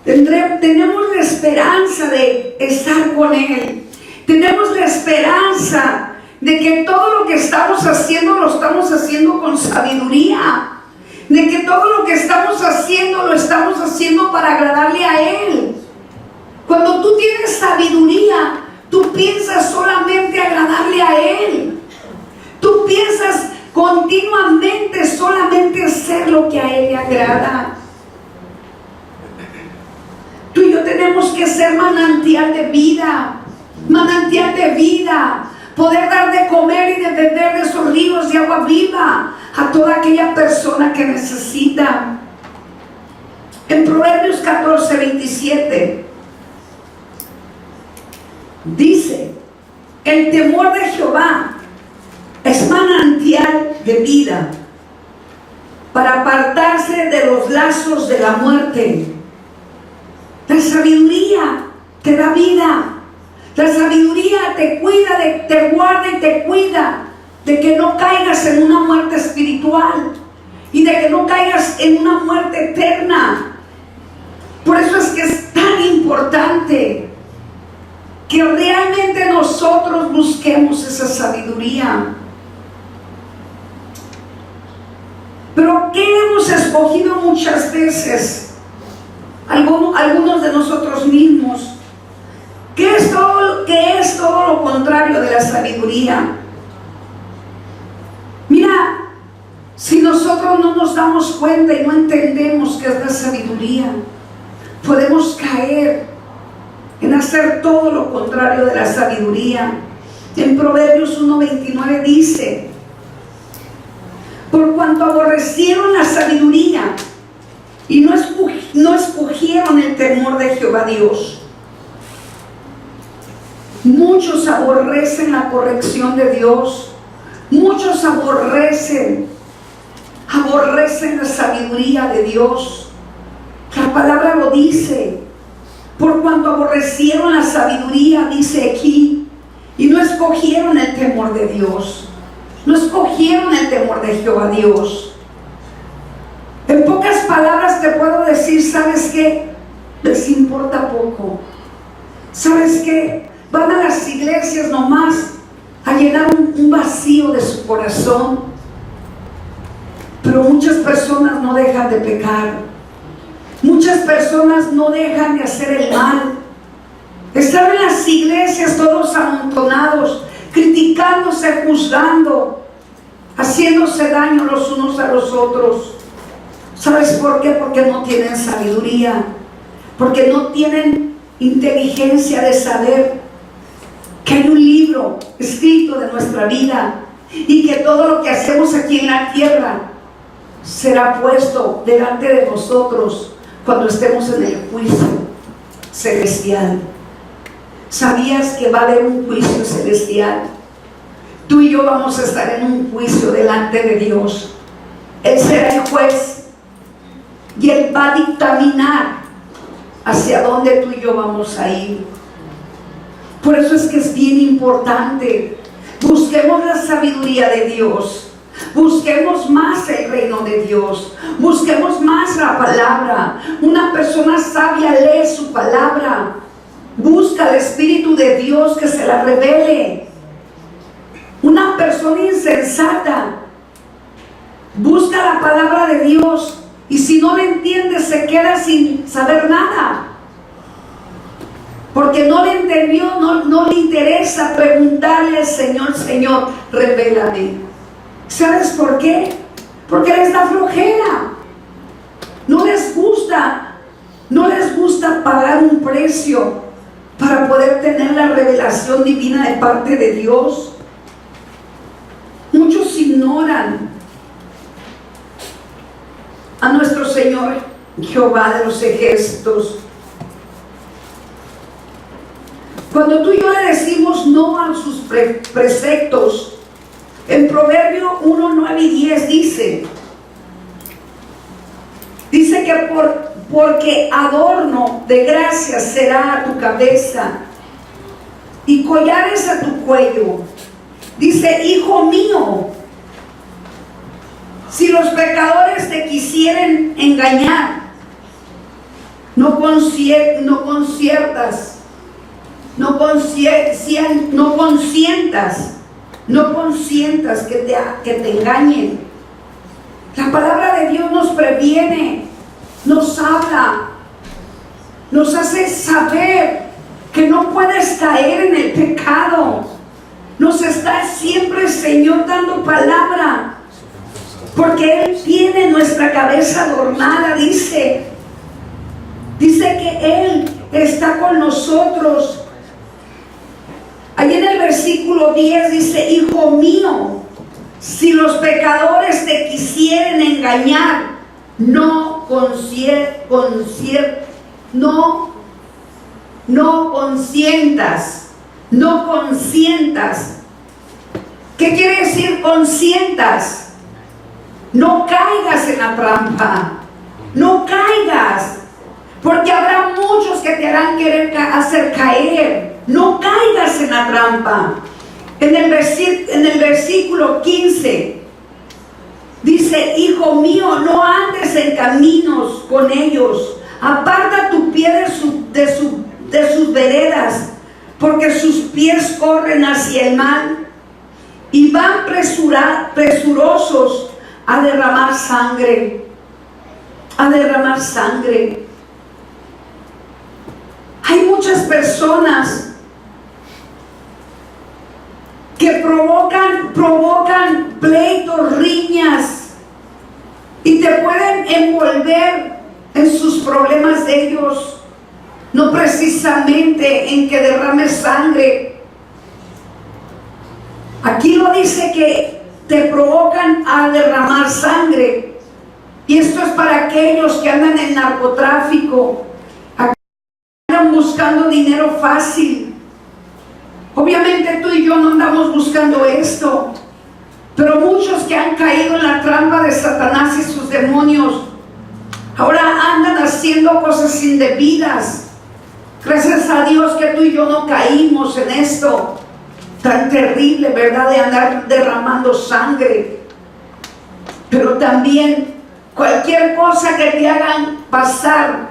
Tenemos la esperanza de estar con Él. Tenemos la esperanza de que todo lo que estamos haciendo lo estamos haciendo con sabiduría. De que todo lo que estamos haciendo lo estamos haciendo para agradarle a Él. Cuando tú tienes sabiduría, tú piensas solamente agradarle a Él. Tú piensas continuamente solamente hacer lo que a Él le agrada. Tú y yo tenemos que ser manantial de vida, poder dar de comer y de beber de esos ríos de agua viva a toda aquella persona que necesita. En Proverbios 14:27 dice: el temor de Jehová es manantial de vida para apartarse de los lazos de la muerte. La sabiduría te da vida. La sabiduría te cuida, te guarda y te cuida de que no caigas en una muerte espiritual y de que no caigas en una muerte eterna. Por eso es que es tan importante que realmente nosotros busquemos esa sabiduría. Pero ¿qué hemos escogido muchas veces? Algunos de nosotros mismos. ¿Qué es todo lo contrario de la sabiduría? Mira, si nosotros no nos damos cuenta y no entendemos qué es la sabiduría, podemos caer en hacer todo lo contrario de la sabiduría. En Proverbios 1:29 dice: por cuanto aborrecieron la sabiduría y no escogieron el temor de Jehová Dios. Muchos aborrecen la corrección de Dios. Muchos aborrecen la sabiduría de Dios. La palabra lo dice. Por cuanto aborrecieron la sabiduría, dice aquí, y no escogieron el temor de Dios. No escogieron el temor de Jehová Dios. En pocas palabras te puedo decir, ¿sabes qué? Les importa poco. ¿Sabes qué? Van a las iglesias nomás a llenar un vacío de su corazón. Pero muchas personas no dejan de pecar. Muchas personas no dejan de hacer el mal. Están en las iglesias todos amontonados, criticándose, juzgando, haciéndose daño los unos a los otros. ¿Sabes por qué? Porque no tienen sabiduría, porque no tienen inteligencia de saber que hay un libro escrito de nuestra vida y que todo lo que hacemos aquí en la tierra será puesto delante de nosotros cuando estemos en el juicio celestial. ¿Sabías que va a haber un juicio celestial? Tú y yo vamos a estar en un juicio delante de Dios. Él será el juez y Él va a dictaminar hacia dónde tú y yo vamos a ir. Por eso es que es bien importante. Busquemos la sabiduría de Dios. Busquemos más el reino de Dios. Busquemos más la palabra. Una persona sabia lee su palabra. Busca al Espíritu de Dios que se la revele. Una persona insensata busca la palabra de Dios y si no la entiende se queda sin saber nada. Porque no le entendió, no le interesa preguntarle al Señor: Señor, revélame. ¿Sabes por qué? Porque les da flojera. No les gusta pagar un precio para poder tener la revelación divina de parte de Dios. Muchos ignoran a nuestro Señor Jehová de los ejércitos. Cuando tú y yo le decimos no a sus preceptos, en Proverbio 1, 9 y 10 dice que porque adorno de gracia será a tu cabeza y collares a tu cuello. Dice: hijo mío, si los pecadores te quisieren engañar, no consientas que te engañen. La palabra de Dios nos previene, nos habla, nos hace saber que no puedes caer en el pecado. Nos está siempre el Señor dando palabra, porque Él tiene nuestra cabeza adornada. Dice que Él está con nosotros. Allí en el versículo 10 dice: hijo mío, si los pecadores te quisieren engañar, no consientas. ¿Qué quiere decir consientas? No caigas en la trampa, no caigas, porque habrá muchos que te harán querer hacer caer. No caigas en la trampa. En el versículo 15 dice: hijo mío, no andes en caminos con ellos, aparta tu pie de sus veredas, porque sus pies corren hacia el mal y van presurosos a derramar sangre. Hay muchas personas que provocan pleitos, riñas, y te pueden envolver en sus problemas de ellos, no precisamente en que derrames sangre. Aquí lo dice que te provocan a derramar sangre, y esto es para aquellos que andan en narcotráfico, andan buscando dinero fácil. Obviamente tú y yo no andamos buscando esto, pero muchos que han caído en la trampa de Satanás y sus demonios ahora andan haciendo cosas indebidas. Gracias a Dios que tú y yo no caímos en esto tan terrible, ¿verdad? De andar derramando sangre. Pero también cualquier cosa que te hagan pasar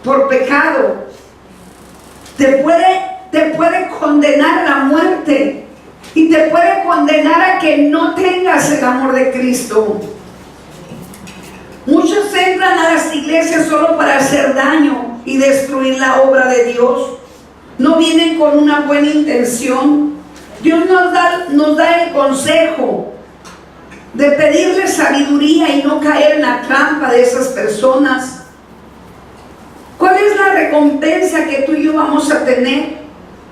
por pecado te puede condenar a la muerte, y te puede condenar a que no tengas el amor de Cristo. Muchos entran a las iglesias solo para hacer daño y destruir la obra de Dios. No vienen con una buena intención. Dios nos da el consejo de pedirle sabiduría y no caer en la trampa de esas personas. ¿Cuál es la recompensa que tú y yo vamos a tener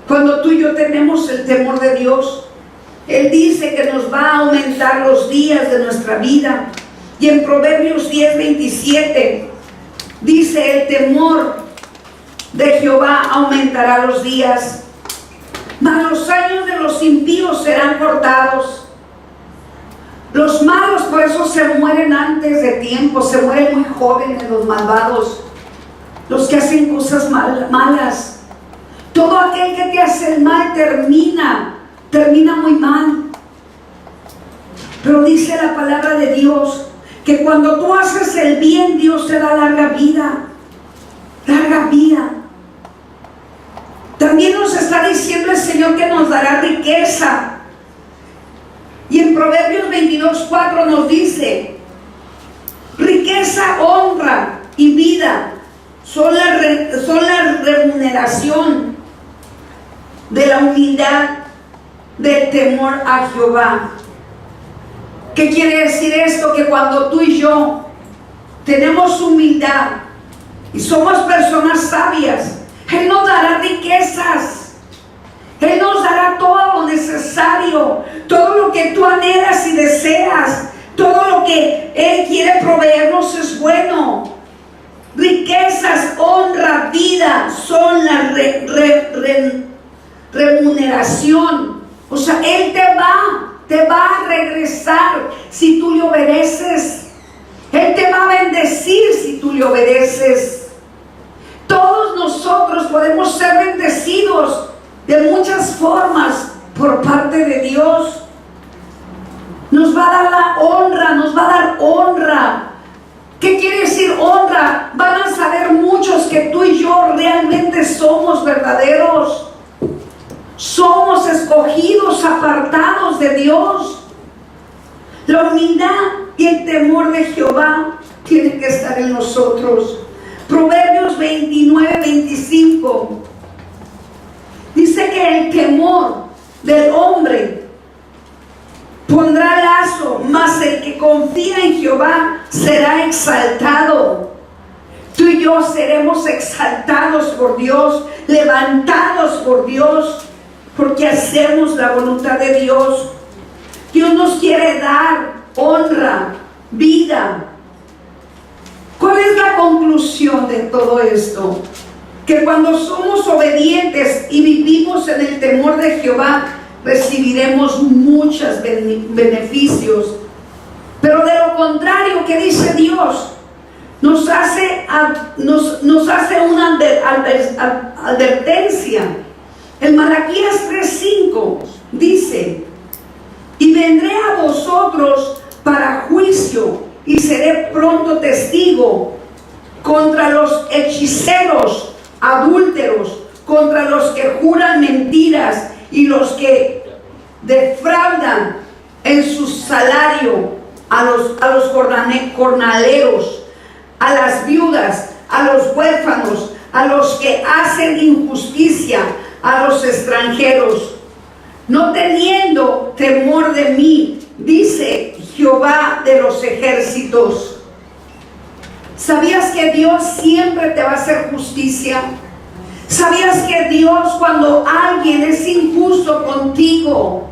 cuando tú y yo tenemos el temor de Dios? Él dice que nos va a aumentar los días de nuestra vida. Y en Proverbios 10:27 dice: el temor de Jehová aumentará los días, mas los años de los impíos serán cortados. Los malos por eso se mueren antes de tiempo, se mueren muy jóvenes los malvados, los que hacen cosas malas. Todo aquel que te hace el mal termina muy mal. Pero dice la palabra de Dios que cuando tú haces el bien, Dios te da larga vida. También nos está diciendo el Señor que nos dará riqueza. Y en Proverbios 22:4 nos dice: riqueza, honra y vida son la remuneración de la humildad, del temor a Jehová. ¿Qué quiere decir esto? Que cuando tú y yo tenemos humildad y somos personas sabias, Él nos dará riquezas. Él nos dará todo lo necesario, todo lo que tú anhelas y deseas, todo lo que Él quiere proveernos es bueno. Riquezas, honra, vida son la remuneración. O sea, Él te va a regresar si tú le obedeces. Él te va a bendecir si tú le obedeces. Todos nosotros podemos ser bendecidos de muchas formas por parte de Dios. Nos va a dar la honra, nos va a dar honra. ¿Qué quiere decir honra? Van a saber muchos que tú y yo realmente somos verdaderos. Somos escogidos, apartados de Dios. La humildad y el temor de Jehová tienen que estar en nosotros. Proverbios 29:25 dice que el temor del hombre pondrá lazo, mas el que confía en Jehová será exaltado. Tú y yo seremos exaltados por Dios, levantados por Dios, porque hacemos la voluntad de Dios. Dios nos quiere dar honra, vida. conclusión de todo esto? Que cuando somos obedientes y vivimos en el temor de Jehová, recibiremos muchos beneficios. Pero de lo contrario, ¿qué dice Dios? Nos hace una advertencia. En Malaquías 3:5 dice: y vendré a vosotros para juicio, y seré pronto testigo contra los hechiceros, adúlteros, contra los que juran mentiras y los que defraudan en su salario a los jornaleros, a las viudas, a los huérfanos, a los que hacen injusticia, a los extranjeros, no teniendo temor de mí, dice Jehová de los ejércitos. ¿Sabías que Dios siempre te va a hacer justicia? ¿Sabías que Dios, cuando alguien es injusto contigo,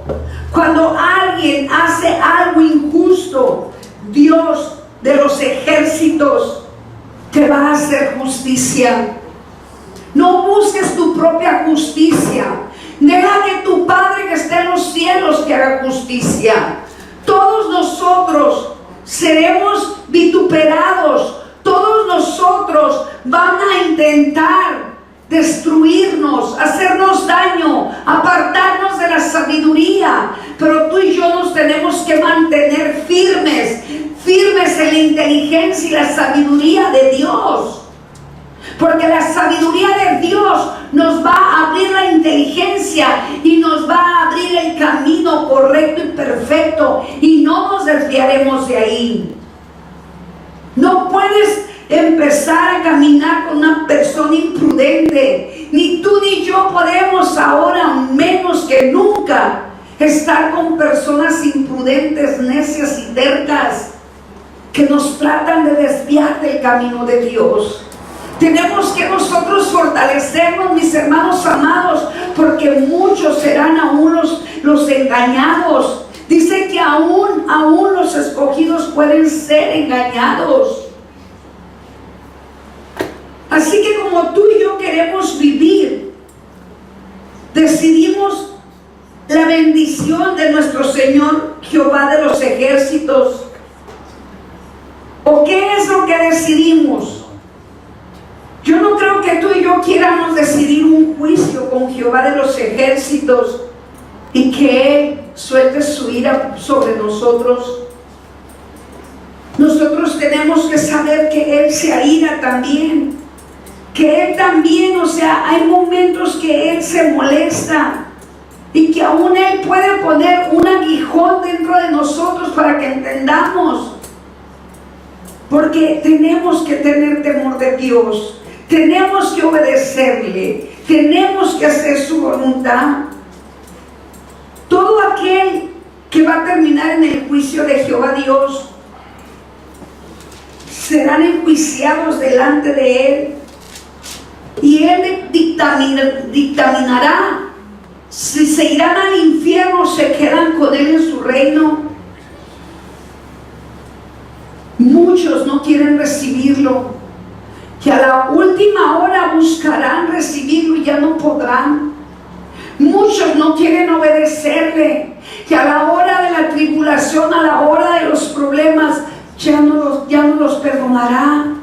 cuando alguien hace algo injusto, Dios de los ejércitos te va a hacer justicia? No busques tu propia justicia. Deja que tu Padre que está en los cielos te haga justicia. Todos nosotros seremos vituperados. Todos nosotros van a intentar destruirnos, hacernos daño, apartarnos de la sabiduría. Pero tú y yo nos tenemos que mantener firmes en la inteligencia y la sabiduría de Dios. Porque la sabiduría de Dios nos va a abrir la inteligencia y nos va a abrir el camino correcto y perfecto, y no nos desviaremos de ahí. No puedes empezar a caminar con una persona imprudente. Ni tú ni yo podemos ahora, menos que nunca, estar con personas imprudentes, necias y tercas que nos tratan de desviar del camino de Dios. Tenemos que nosotros fortalecernos, mis hermanos amados, porque muchos serán aún los engañados. Dice que aún los escogidos pueden ser engañados. Así que como tú y yo queremos vivir, decidimos la bendición de nuestro Señor Jehová de los ejércitos. ¿O qué es lo que decidimos? Yo no creo que tú y yo quieramos decidir un juicio con Jehová de los ejércitos y que Él suelte su ira sobre nosotros. Nosotros tenemos que saber que Él se aira también, que Él también, hay momentos que Él se molesta y que aún Él puede poner un aguijón dentro de nosotros para que entendamos. Porque tenemos que tener temor de Dios. Tenemos que obedecerle, tenemos que hacer su voluntad. Todo aquel que va a terminar en el juicio de Jehová Dios serán enjuiciados delante de Él, y Él dictaminará si se irán al infierno o se quedan con Él en su reino. Muchos no quieren recibirlo, que a la última hora buscarán recibirlo y ya no podrán. Muchos no quieren obedecerle, que a la hora de la tribulación, a la hora de los problemas, ya no los perdonará.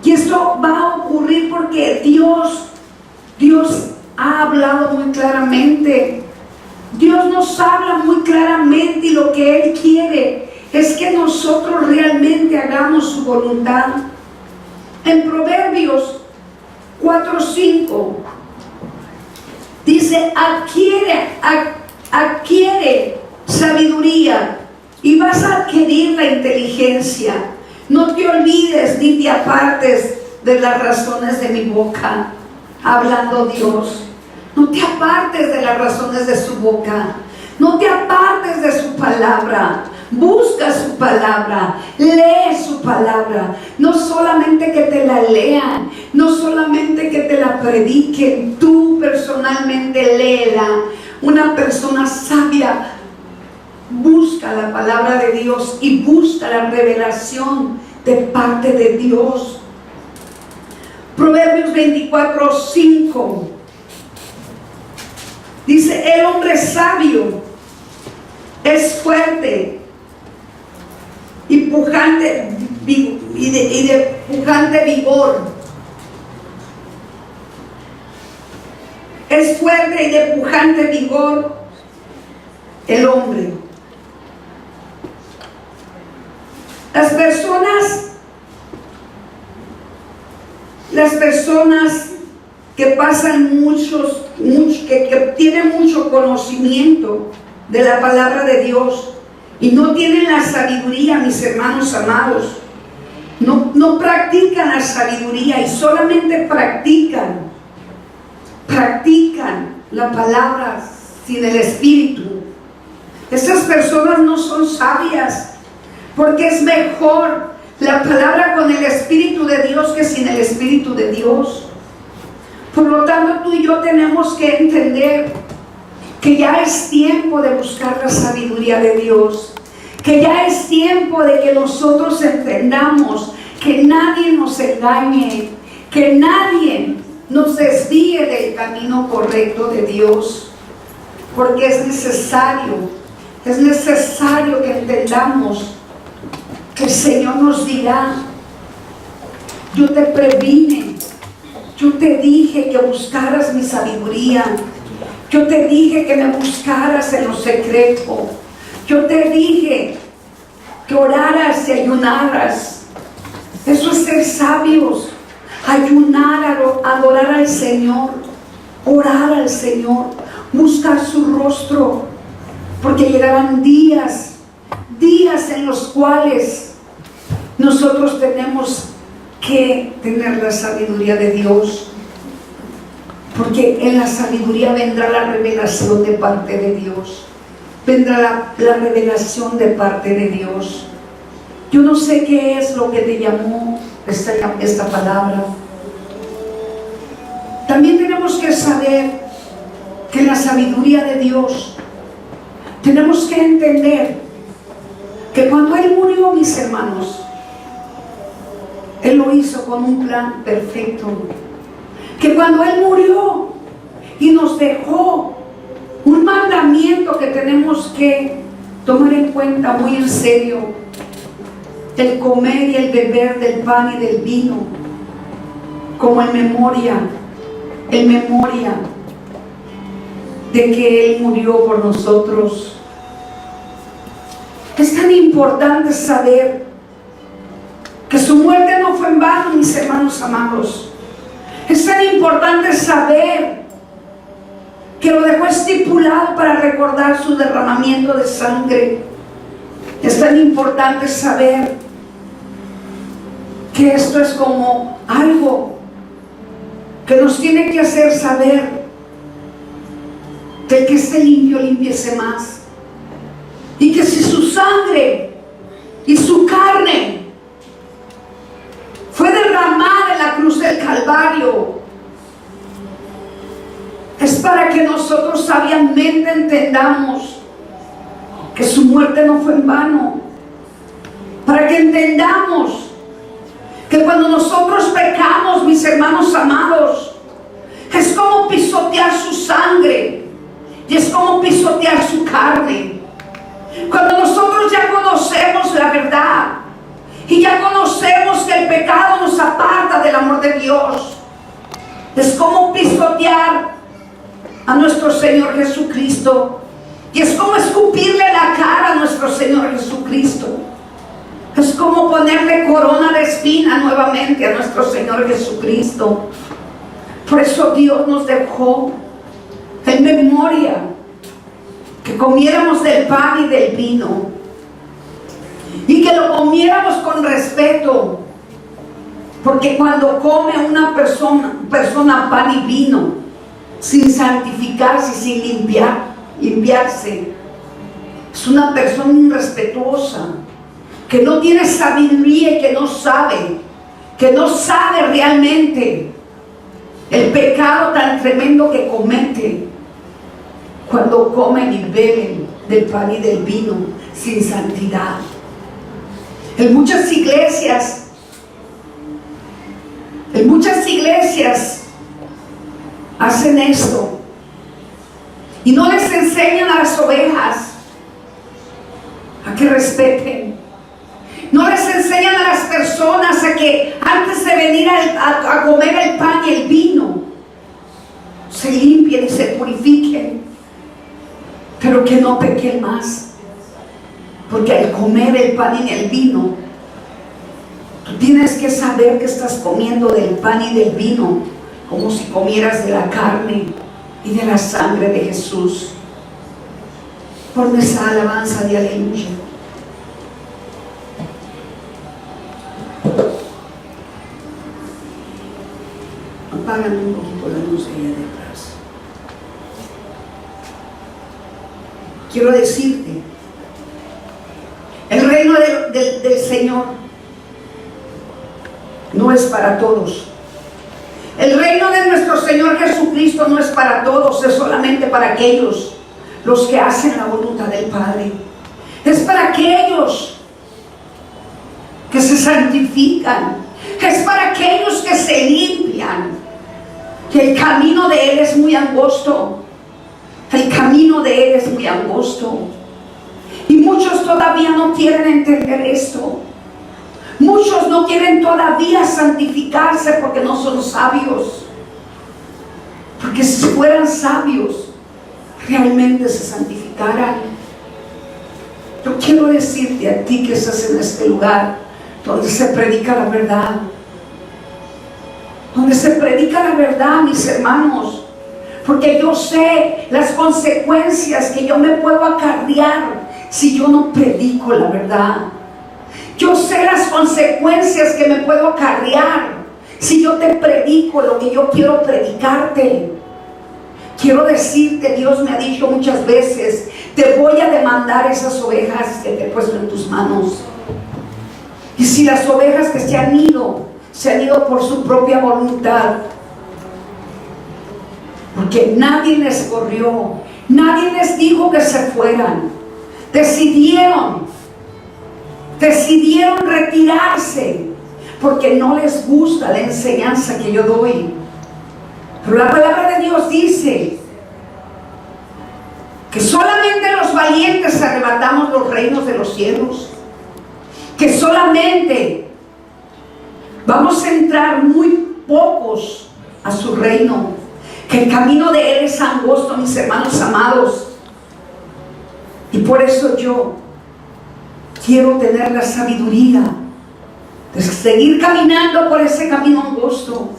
Y esto va a ocurrir porque Dios ha hablado muy claramente. Dios nos habla muy claramente, y lo que Él quiere es que nosotros realmente hagamos su voluntad. En Proverbios 4:5 dice: adquiere sabiduría y vas a adquirir la inteligencia. No te olvides ni te apartes de las razones de mi boca. Hablando Dios, no te apartes de las razones de su boca. No te apartes de su palabra. Busca su palabra, lee su palabra. No solamente que te la lean, no solamente que te la prediquen, tú personalmente léela. Una persona sabia busca la palabra de Dios y busca la revelación de parte de Dios. Proverbios 24:5 dice: el hombre sabio es fuerte y pujante y de pujante vigor. Es fuerte y de pujante vigor el hombre. Las personas que pasan que tienen mucho conocimiento de la palabra de Dios y no tienen la sabiduría, mis hermanos amados, no practican la sabiduría y solamente practican la palabra sin el Espíritu. Esas personas no son sabias, porque es mejor la palabra con el Espíritu de Dios que sin el Espíritu de Dios. Por lo tanto, tú y yo tenemos que entender que ya es tiempo de buscar la sabiduría de Dios, que ya es tiempo de que nosotros entendamos que nadie nos engañe, que nadie nos desvíe del camino correcto de Dios, porque es necesario que entendamos que el Señor nos dirá: yo te previne, yo te dije que buscaras mi sabiduría, yo te dije que me buscaras en lo secreto, yo te dije que oraras y ayunaras. Eso es ser sabios: ayunar, adorar al Señor, orar al Señor, buscar su rostro, porque llegarán días en los cuales nosotros tenemos que tener la sabiduría de Dios, porque en la sabiduría vendrá la revelación de parte de Dios, vendrá la revelación de parte de Dios. Yo no sé qué es lo que te llamó esta palabra. También tenemos que saber que en la sabiduría de Dios tenemos que entender que cuando Él murió, mis hermanos, Él lo hizo con un plan perfecto. Que cuando Él murió y nos dejó un mandamiento que tenemos que tomar en cuenta muy en serio: el comer y el beber del pan y del vino, como en memoria de que Él murió por nosotros. Es tan importante saber que su muerte no fue en vano, mis hermanos amados. Es tan importante saber que lo dejó estipulado para recordar su derramamiento de sangre. Es tan importante saber que esto es como algo que nos tiene que hacer saber que el que esté limpio, limpiese más. Y que si su sangre y su carne fue derramada en la cruz del Calvario, es para que nosotros sabiamente entendamos que su muerte no fue en vano, para que entendamos que cuando nosotros pecamos, mis hermanos amados, es como pisotear su sangre y es como pisotear su carne. Cuando nosotros ya conocemos la verdad y ya conocemos que el pecado nos aparta del amor de Dios, es como pisotear a nuestro Señor Jesucristo y es como escupirle la cara a nuestro Señor Jesucristo. Es como ponerle corona de espina nuevamente a nuestro Señor Jesucristo. Por eso Dios nos dejó en memoria que comiéramos del pan y del vino, y que lo comiéramos con respeto, porque cuando come una persona pan y vino sin santificarse, sin limpiarse, es una persona irrespetuosa, que no tiene sabiduría y que no sabe realmente el pecado tan tremendo que comete cuando comen y beben del pan y del vino sin santidad. En muchas iglesias hacen esto y no les enseñan a las ovejas a que respeten. No les enseñan a las personas a que antes de venir a comer el pan y el vino se limpien y se purifiquen, pero que no pequen más, porque al comer el pan y el vino, tú tienes que saber que estás comiendo del pan y del vino como si comieras de la carne y de la sangre de Jesús. Ponme esa alabanza de aleluya. Apagan un poquito la luz allá detrás. Quiero decirte, el reino del Señor no es para todos. El reino de nuestro Señor Jesucristo no es para todos, es solamente para aquellos los que hacen la voluntad del Padre. Es para aquellos que se santifican, es para aquellos que se limpian. Que el camino de Él es muy angosto. El camino de Él es muy angosto. Y muchos todavía no quieren entender esto. Muchos no quieren todavía santificarse porque no son sabios. Porque si fueran sabios, realmente se santificaran. Yo quiero decirte a ti que estás en este lugar donde se predica la verdad. Donde se predica la verdad, mis hermanos. Porque yo sé las consecuencias que yo me puedo acarrear si yo no predico la verdad. Yo sé las consecuencias que me puedo acarrear si yo te predico lo que yo quiero predicarte. Quiero decirte, Dios me ha dicho muchas veces, te voy a demandar esas ovejas que te he puesto en tus manos. Y si las ovejas que se han ido por su propia voluntad, porque nadie les corrió, nadie les dijo que se fueran, decidieron retirarse porque no les gusta la enseñanza que yo doy. Pero la palabra de Dios dice que solamente los valientes arrebatamos los reinos de los cielos, que solamente vamos a entrar muy pocos a su reino, que el camino de Él es angosto, mis hermanos amados. Y por eso yo quiero tener la sabiduría de seguir caminando por ese camino angosto,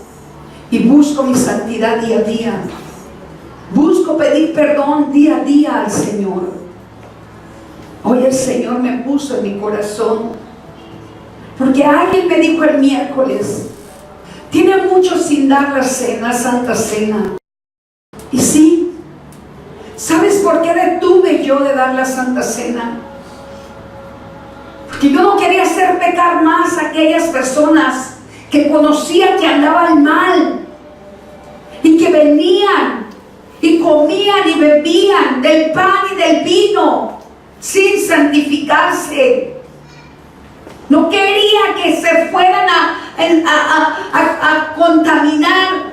y busco mi santidad día a día. Busco pedir perdón día a día al Señor. Hoy el Señor me puso en mi corazón, porque alguien me dijo el miércoles, tiene mucho sin dar la cena, la Santa Cena. Y sí, ¿sabes por qué detuve yo de dar la Santa Cena? Porque yo no quería hacer pecar más a aquellas personas que conocía que andaban mal y que venían y comían y bebían del pan y del vino sin santificarse. No quería que se fueran a contaminar.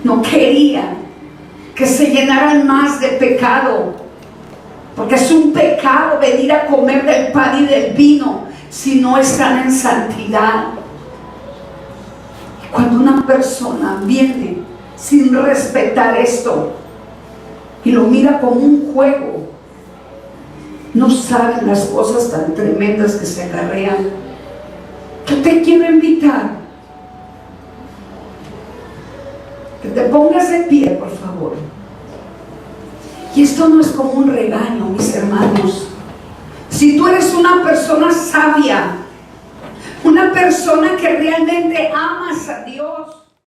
No quería que se llenaran más de pecado, porque es un pecado venir a comer del pan y del vino si no están en santidad. Y cuando una persona viene sin respetar esto y lo mira como un juego, no saben las cosas tan tremendas que se acarrean. Yo te quiero invitar que te pongas de pie, por favor. Y esto no es como un regaño, mis hermanos. Si tú eres una persona sabia, una persona que realmente amas a Dios,